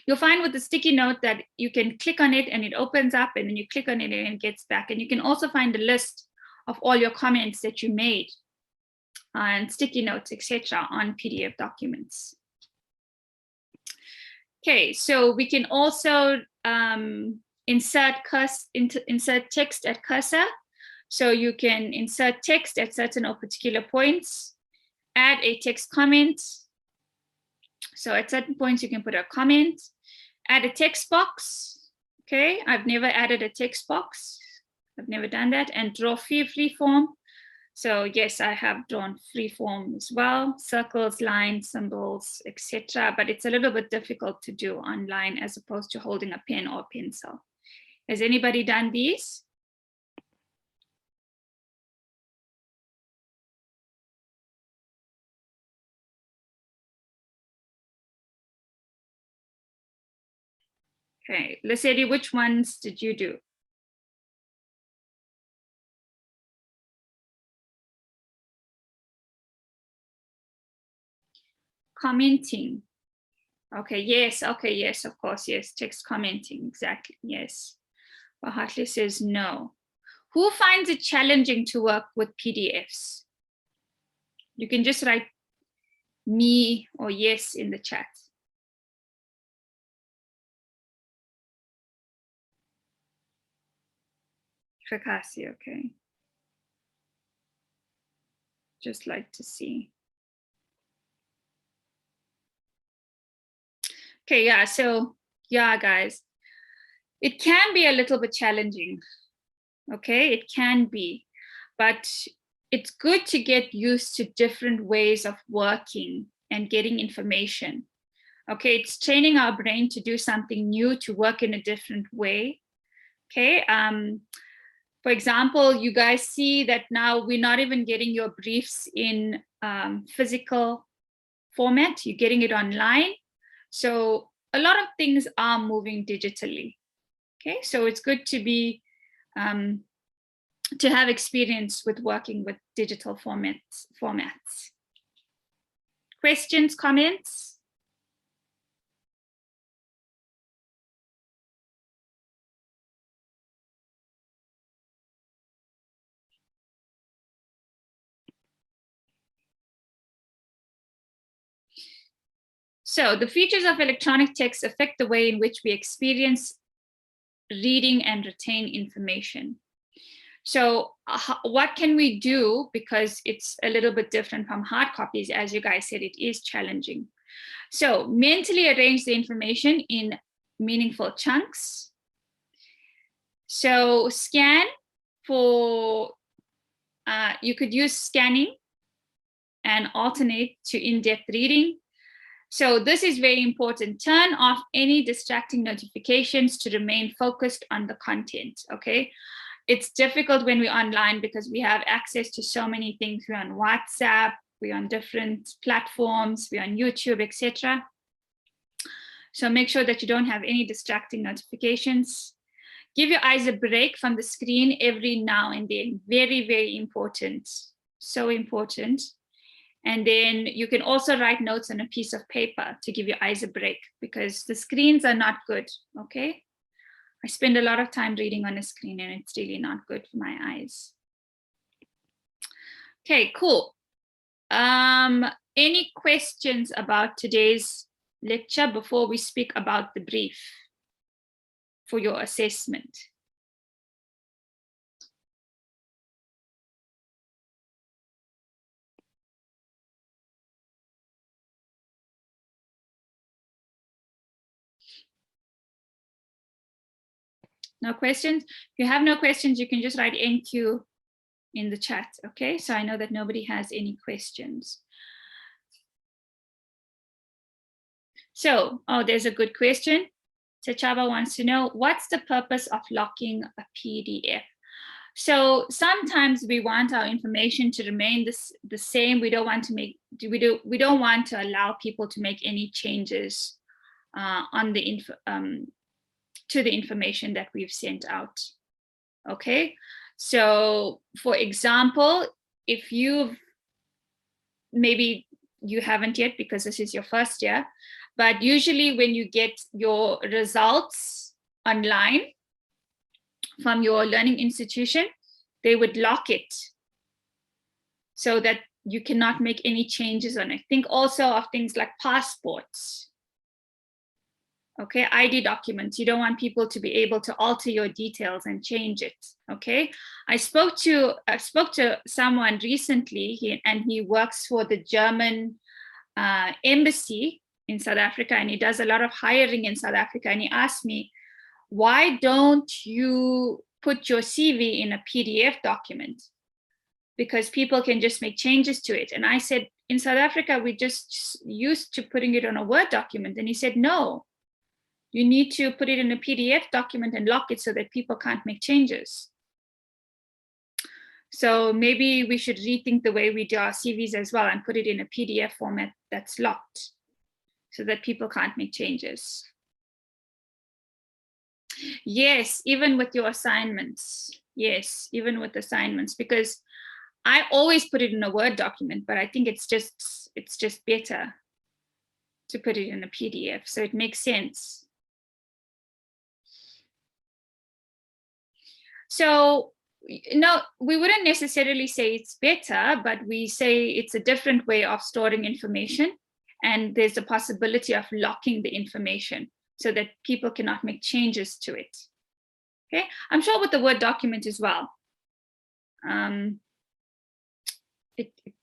You'll find with the sticky note that you can click on it and it opens up, and then you click on it and it gets back. And you can also find a list of all your comments that you made and sticky notes, etc., on PDF documents. Okay, so we can also insert text at cursor. So you can insert text at certain or particular points, add a text comment. So at certain points, you can put a comment, add a text box. Okay, I've never added a text box. I've never done that. And draw free form. So yes, I have drawn free form as well, circles, lines, symbols, etc. But it's a little bit difficult to do online as opposed to holding a pen or pencil. Has anybody done these? Okay, Lesedi, which ones did you do? Commenting. Okay, yes, of course, yes, text commenting, exactly, yes. Bahatli says no. Who finds it challenging to work with PDFs? You can just write me or yes in the chat. Kakasi, okay. Just like to see. Okay, yeah, so yeah, guys, it can be a little bit challenging. Okay, it can be, but it's good to get used to different ways of working and getting information. Okay, it's training our brain to do something new, to work in a different way. Okay, for example, you guys see that now we're not even getting your briefs in physical format, you're getting it online. So a lot of things are moving digitally. Okay, so it's good to be to have experience with working with digital formats. Questions, comments? So the features of electronic text affect the way in which we experience reading and retain information. So what can we do? Because it's a little bit different from hard copies, as you guys said, it is challenging. So mentally arrange the information in meaningful chunks. So scan for, you could use scanning and alternate to in-depth reading. So this is very important. Turn off any distracting notifications to remain focused on the content, okay? It's difficult when we're online because we have access to so many things. We're on WhatsApp, we're on different platforms, we're on YouTube, etc. So make sure that you don't have any distracting notifications. Give your eyes a break from the screen every now and then. Very, very important. So important. And then you can also write notes on a piece of paper to give your eyes a break because the screens are not good, okay? I spend a lot of time reading on a screen and it's really not good for my eyes. Okay, cool. Any questions about today's lecture before we speak about the brief for your assessment? No questions? If you have no questions, you can just write NQ in the chat, okay? So I know that nobody has any questions. So, oh, there's a good question. Sachaba wants to know, what's the purpose of locking a PDF? So sometimes we want our information to remain the same. We don't want to make, we don't want to allow people to make any changes on the to the information that we've sent out. Okay, so for example, if you've, maybe you haven't yet because this is your first year, but usually when you get your results online from your learning institution, they would lock it so that you cannot make any changes on it. Think also of things like passports. Okay, ID documents. You don't want people to be able to alter your details and change it. Okay, I spoke to someone recently, and he works for the German embassy in South Africa, and he does a lot of hiring in South Africa. And he asked me, why don't you put your CV in a PDF document? Because people can just make changes to it. And I said, in South Africa, we just used to putting it on a Word document. And he said, no, you need to put it in a PDF document and lock it so that people can't make changes. So maybe we should rethink the way we do our CVs as well and put it in a PDF format that's locked so that people can't make changes. Yes, even with your assignments. Yes, even with assignments, because I always put it in a Word document, but I think it's just better to put it in a PDF, so it makes sense. So, no, we wouldn't necessarily say it's better, but we say it's a different way of storing information, and there's a possibility of locking the information so that people cannot make changes to it. Okay, I'm sure with the Word document as well.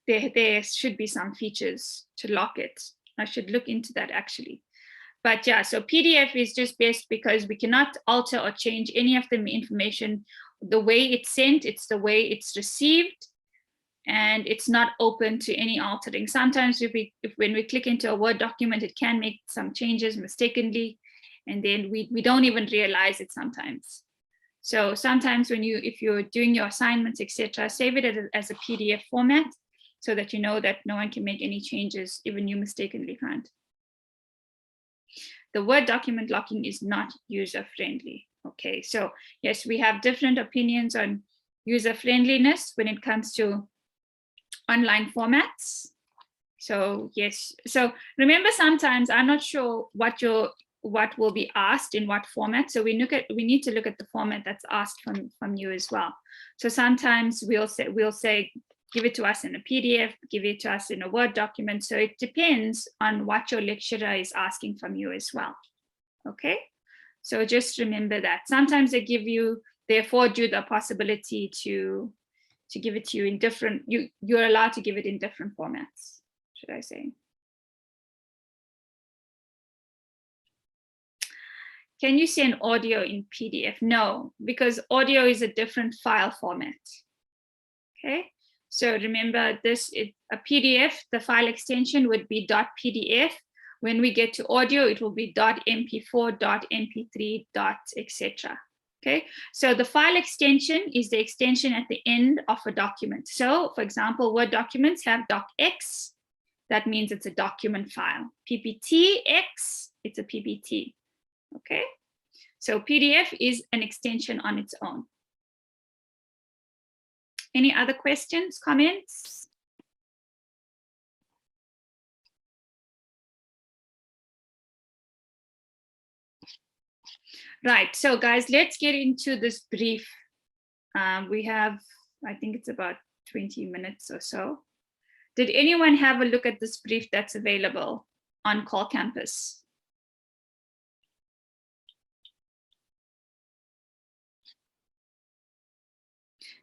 There should be some features to lock it. I should look into that actually. But yeah, so PDF is just best because we cannot alter or change any of the information. The way it's sent, it's the way it's received, and it's not open to any altering. Sometimes when we click into a Word document, it can make some changes mistakenly, and then we don't even realize it sometimes. So sometimes if you're doing your assignments, etc., save it as a PDF format so that you know that no one can make any changes, even you mistakenly can't. The Word document locking is not user-friendly. Okay, so yes, we have different opinions on user-friendliness when it comes to online formats. So yes, so remember, sometimes I'm not sure what will be asked in what format. So we need to look at the format that's asked from you as well. So sometimes we'll say give it to us in a PDF, give it to us in a Word document. So it depends on what your lecturer is asking from you as well. Okay, so just remember that. Sometimes they afford you the possibility to give it to you in different, you're allowed to give it in different formats, should I say. Can you send audio in PDF? No, because audio is a different file format. Okay, so remember this, a PDF, the file extension would be .pdf. When we get to audio, it will be .mp4, .mp3, etc. Okay, so the file extension is the extension at the end of a document. So for example, Word documents have docx, that means it's a document file. PPTX, it's a PPT. Okay, so PDF is an extension on its own. Any other questions, comments? Right, so guys, let's get into this brief. We have, I think it's about 20 minutes or so. Did anyone have a look at this brief that's available on Call Campus?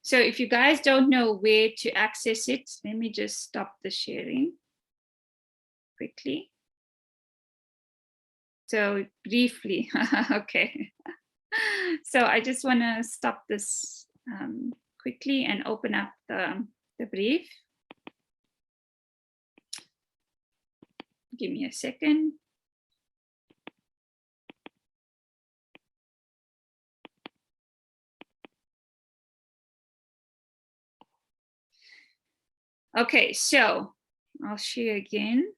So if you guys don't know where to access it, let me just stop the sharing quickly. So briefly, okay. So I just want to stop this quickly and open up the brief. Give me a second. Okay, so I'll share again.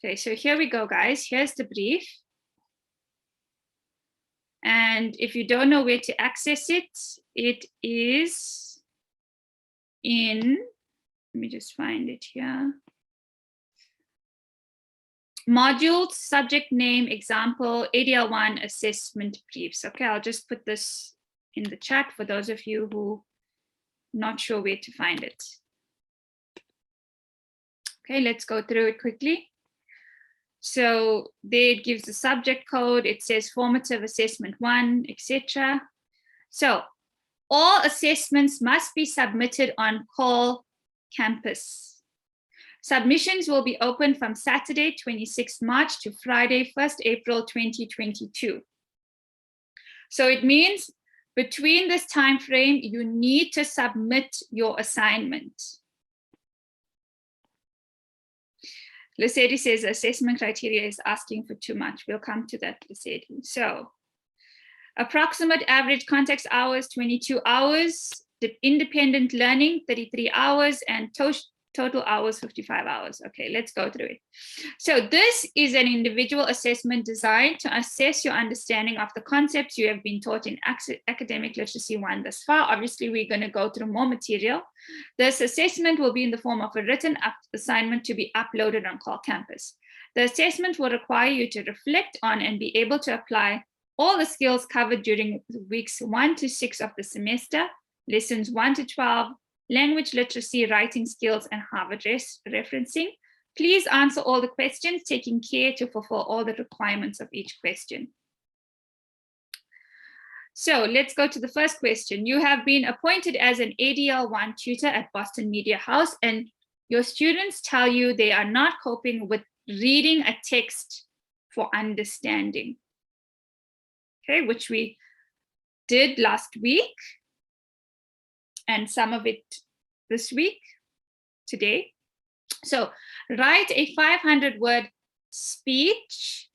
Okay, so here we go, guys. Here's the brief. And if you don't know where to access it, it is in, let me just find it here. Modules, subject name, example, ADL1 assessment briefs. Okay, I'll just put this in the chat for those of you who are not sure where to find it. Okay, let's go through it quickly. So there it gives the subject code. It says formative assessment 1, etc. So all assessments must be submitted on Call Campus. Submissions will be open from Saturday, 26th March to Friday, 1st April, 2022. So it means between this time frame, you need to submit your assignment. Lesedi says assessment criteria is asking for too much. We'll come to that, Lesedi. So approximate average context hours, 22 hours, independent learning, 33 hours, and total hours, 55 hours. Okay, let's go through it. So this is an individual assessment designed to assess your understanding of the concepts you have been taught in Academic Literacy 1 thus far. Obviously, we're going to go through more material. This assessment will be in the form of a written assignment to be uploaded on Call Campus. The assessment will require you to reflect on and be able to apply all the skills covered during weeks 1 to 6 of the semester, lessons 1 to 12, language literacy, writing skills, and Harvard referencing. Please answer all the questions, taking care to fulfill all the requirements of each question. So let's go to the first question. You have been appointed as an ADL 1 tutor at Boston Media House, and your students tell you they are not coping with reading a text for understanding. Okay, which we did last week, and some of it this week, today. So write a 500-word speech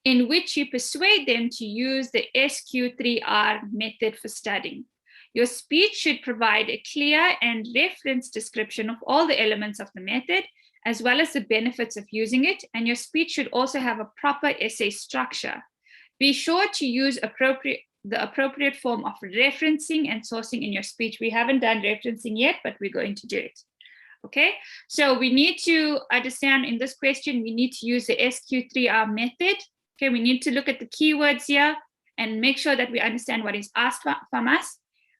in which you persuade them to use the SQ3R method for studying. Your speech should provide a clear and referenced description of all the elements of the method, as well as the benefits of using it, and your speech should also have a proper essay structure. Be sure to use the appropriate form of referencing and sourcing in your speech. We haven't done referencing yet, but we're going to do it. Okay, so we need to understand in this question, we need to use the SQ3R method. Okay, we need to look at the keywords here and make sure that we understand what is asked from us.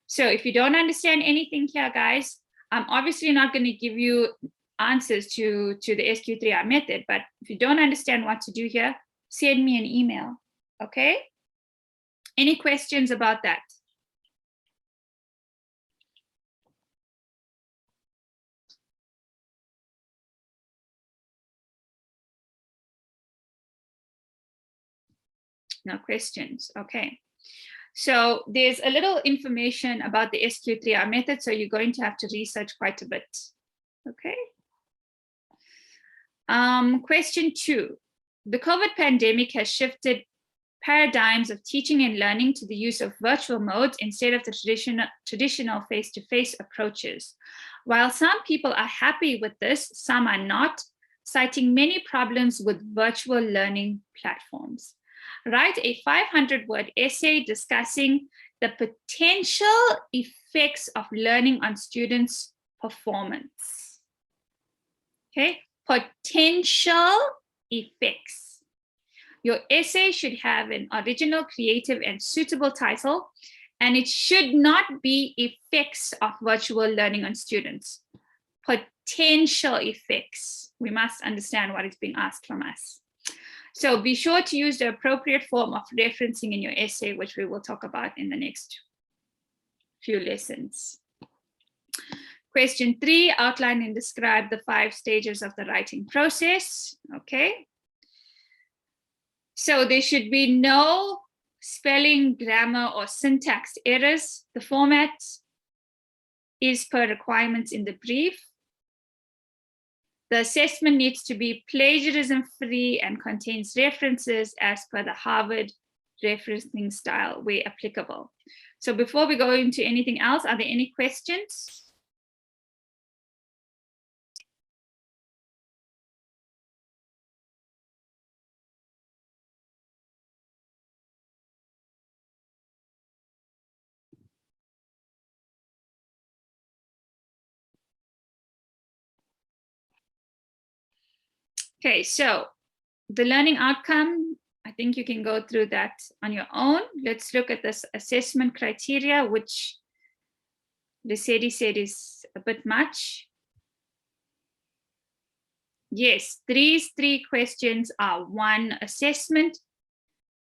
So if you don't understand anything here, guys, I'm obviously not going to give you answers to the SQ3R method, but if you don't understand what to do here, send me an email, okay? Any questions about that? No questions, okay. So there's a little information about the SQ3R method, so you're going to have to research quite a bit, okay? Question 2. The COVID pandemic has shifted paradigms of teaching and learning to the use of virtual modes instead of the traditional face-to-face approaches. While some people are happy with this, some are not, citing many problems with virtual learning platforms. Write a 500-word essay discussing the potential effects of learning on students' performance. Okay, potential effects. Your essay should have an original, creative, and suitable title, and it should not be effects of virtual learning on students. Potential effects. We must understand what is being asked from us. So be sure to use the appropriate form of referencing in your essay, which we will talk about in the next few lessons. Question 3, outline and describe the 5 stages of the writing process. Okay. So there should be no spelling, grammar, or syntax errors. The format is per requirements in the brief. The assessment needs to be plagiarism-free and contains references as per the Harvard referencing style where applicable. So before we go into anything else, are there any questions? Okay, so the learning outcome, I think you can go through that on your own. Let's look at this assessment criteria, which Lisedi said is a bit much. Yes, these 3 questions are one assessment,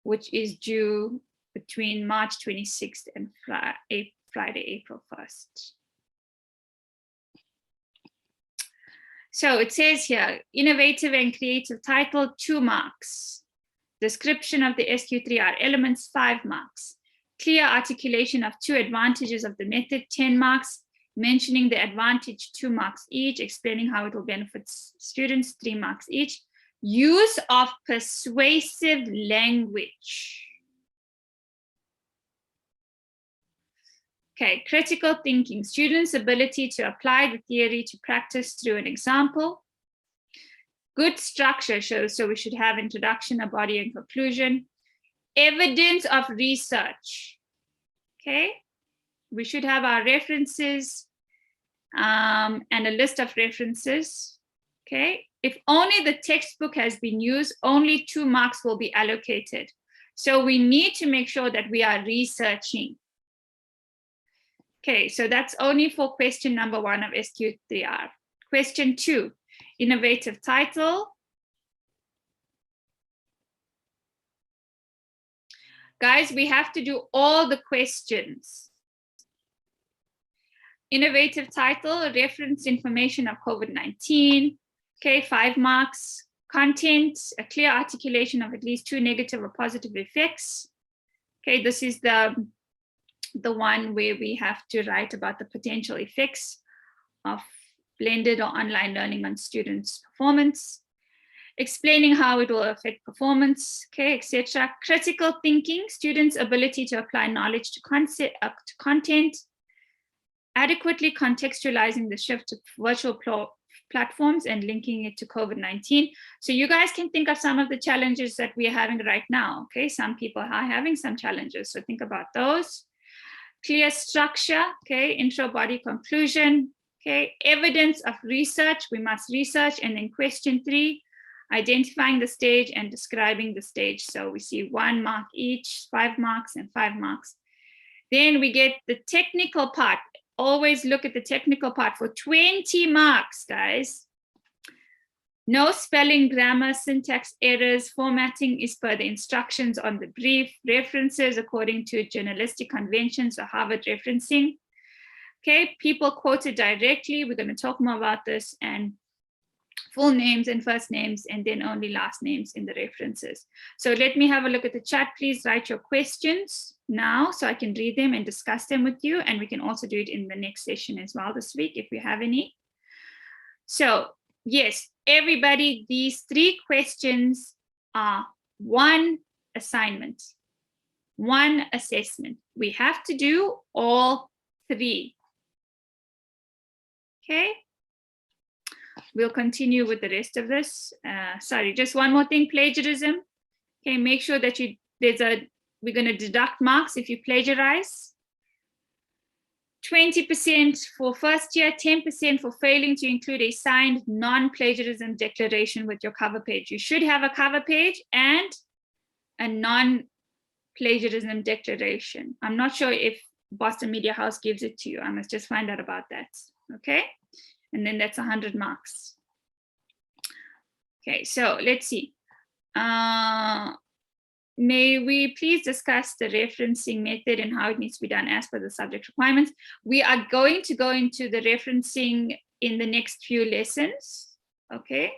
which is due between March 26th and Friday, April 1st. So it says here, innovative and creative title, 2 marks. Description of the SQ3R elements, 5 marks. Clear articulation of 2 advantages of the method, 10 marks. Mentioning the advantage, 2 marks each. Explaining how it will benefit students, 3 marks each. Use of persuasive language. Okay, critical thinking, students' ability to apply the theory to practice through an example. Good structure shows, so we should have introduction, a body, and conclusion. Evidence of research. Okay, we should have our references and a list of references. Okay, if only the textbook has been used, only 2 marks will be allocated. So we need to make sure that we are researching. Okay, so that's only for question number 1 of SQ3R. Question 2, innovative title. Guys, we have to do all the questions. Innovative title, reference information of COVID-19. Okay, 5 marks. Content, a clear articulation of at least 2 negative or positive effects. Okay, this is the one where we have to write about the potential effects of blended or online learning on students' performance, explaining how it will affect performance, okay, etc. Critical thinking, students' ability to apply knowledge to content, adequately contextualizing the shift to virtual platforms and linking it to COVID-19. So you guys can think of some of the challenges that we are having right now, okay? Some people are having some challenges, so think about those. Clear structure, okay, intro, body, conclusion, okay, evidence of research, we must research, and then question 3, identifying the stage and describing the stage. So we see 1 mark each, 5 marks and 5 marks. Then we get the technical part. Always look at the technical part for 20 marks, guys. No spelling, grammar, syntax errors, formatting is per the instructions on the brief, references according to journalistic conventions or Harvard referencing. Okay, people quoted directly, we're going to talk more about this, and full names and first names, and then only last names in the references. So let me have a look at the chat. Please write your questions now so I can read them and discuss them with you, and we can also do it in the next session as well this week if you have any. So yes, everybody, these 3 questions are 1 assignment, 1 assessment. We have to do all 3. Okay. We'll continue with the rest of this. Sorry, just one more thing, plagiarism. Okay, make sure that we're going to deduct marks if you plagiarize. 20% for first year, 10% for failing to include a signed non-plagiarism declaration with your cover page. You should have a cover page and a non-plagiarism declaration. I'm not sure if Boston Media House gives it to you. I must just find out about that, okay? And then that's 100 marks. Okay, so let's see. May we please discuss the referencing method and how it needs to be done as per the subject requirements? We are going to go into the referencing in the next few lessons, okay?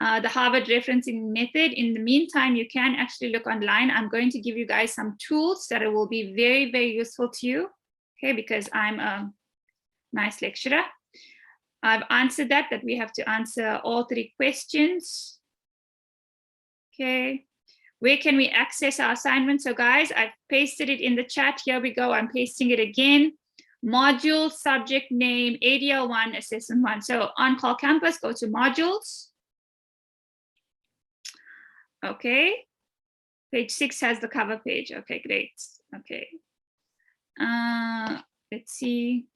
The Harvard referencing method. In the meantime, you can actually look online. I'm going to give you guys some tools that will be very, very useful to you, okay? Because I'm a nice lecturer. I've answered that we have to answer all 3 questions. Okay, where can we access our assignment? So guys, I've pasted it in the chat. Here we go, I'm pasting it again. Module, subject name, ADL 1, assessment 1. So on Call Campus, go to modules. Okay, page 6 has the cover page. Okay, great. Okay, let's see.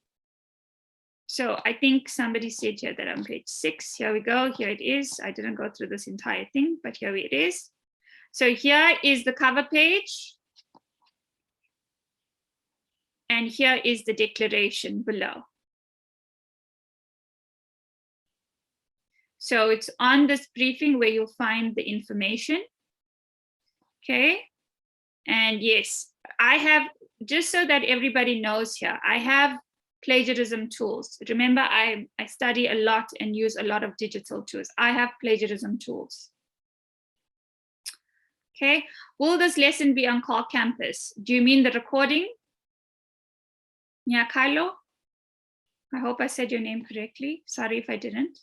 So I think somebody said here that on page 6, here we go, here it is. I didn't go through this entire thing, but here it is. So here is the cover page. And here is the declaration below. So it's on this briefing where you'll find the information. Okay. And yes, I have, just so that everybody knows here, I have plagiarism tools. Remember, I study a lot and use a lot of digital tools. I have plagiarism tools. Okay, will this lesson be on Call Campus? Do you mean the recording? Yeah, Kylo? I hope I said your name correctly. Sorry if I didn't.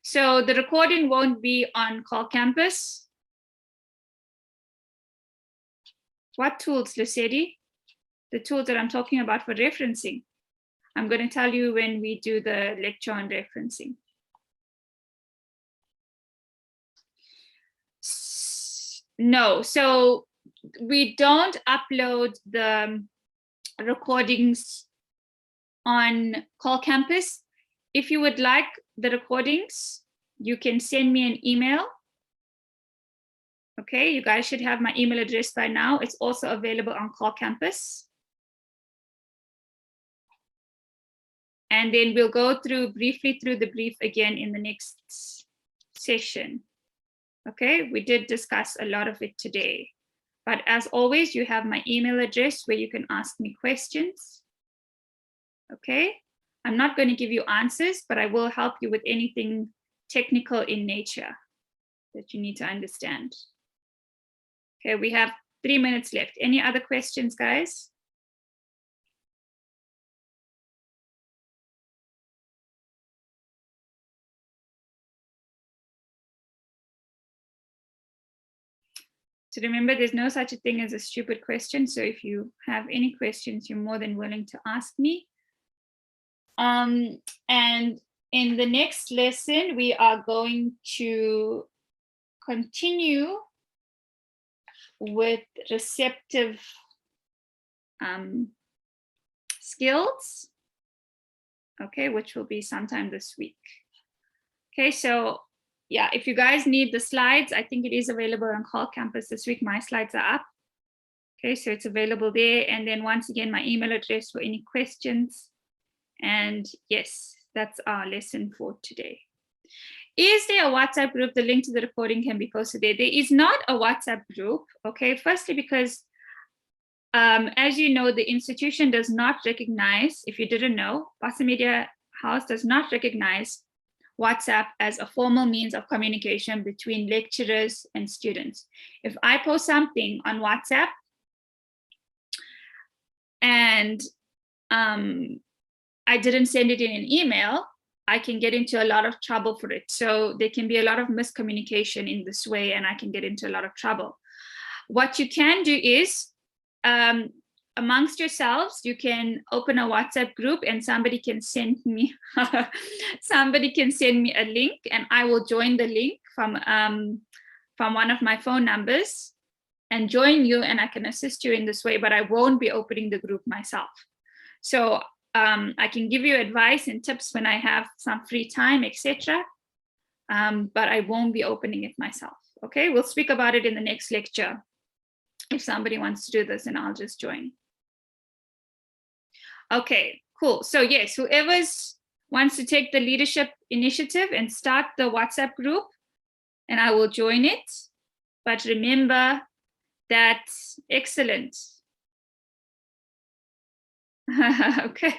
So the recording won't be on Call Campus. What tools, Lucedi? The tools that I'm talking about for referencing. I'm going to tell you when we do the lecture on referencing. No, so we don't upload the recordings on Call Campus. If you would like the recordings, you can send me an email. Okay, you guys should have my email address by now. It's also available on Call Campus. And then we'll go briefly through the brief again in the next session. Okay, we did discuss a lot of it today. But as always, you have my email address where you can ask me questions. Okay, I'm not going to give you answers, but I will help you with anything technical in nature that you need to understand. Okay, we have 3 minutes left. Any other questions, guys? So remember, there's no such a thing as a stupid question. So if you have any questions, you're more than willing to ask me. And in the next lesson, we are going to continue with receptive skills, okay, which will be sometime this week. Okay, so yeah, if you guys need the slides, I think it is available on Call Campus this week. My slides are up. Okay, so it's available there. And then once again, my email address for any questions. And yes, that's our lesson for today. Is there a WhatsApp group? The link to the recording can be posted there. There is not a WhatsApp group, okay? Firstly, because as you know, the institution does not recognize, if you didn't know, Boston Media House does not recognize WhatsApp as a formal means of communication between lecturers and students. If I post something on WhatsApp and I didn't send it in an email, I can get into a lot of trouble for it. So there can be a lot of miscommunication in this way, and I can get into a lot of trouble. What you can do is, amongst yourselves, you can open a WhatsApp group and somebody can send me a link, and I will join the link from one of my phone numbers and join you, and I can assist you in this way, but I won't be opening the group myself. So I can give you advice and tips when I have some free time, etc. But I won't be opening it myself. Okay, we'll speak about it in the next lecture. If somebody wants to do this, and I'll just join. Okay, cool. So yes, whoever wants to take the leadership initiative and start the WhatsApp group, and I will join it. But remember that, excellent. Okay.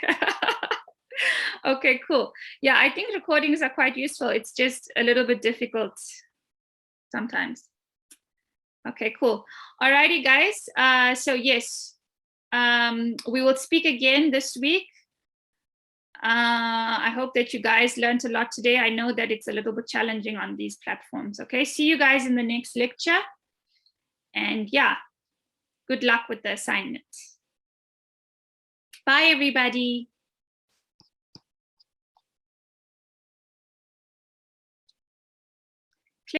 Okay, cool. Yeah, I think recordings are quite useful. It's just a little bit difficult sometimes. Okay, cool. Alrighty, guys. So yes, we will speak again this week. I hope that you guys learned a lot today. I know that it's a little bit challenging on these platforms. Okay, see you guys in the next lecture. And yeah, good luck with the assignment. Bye, everybody.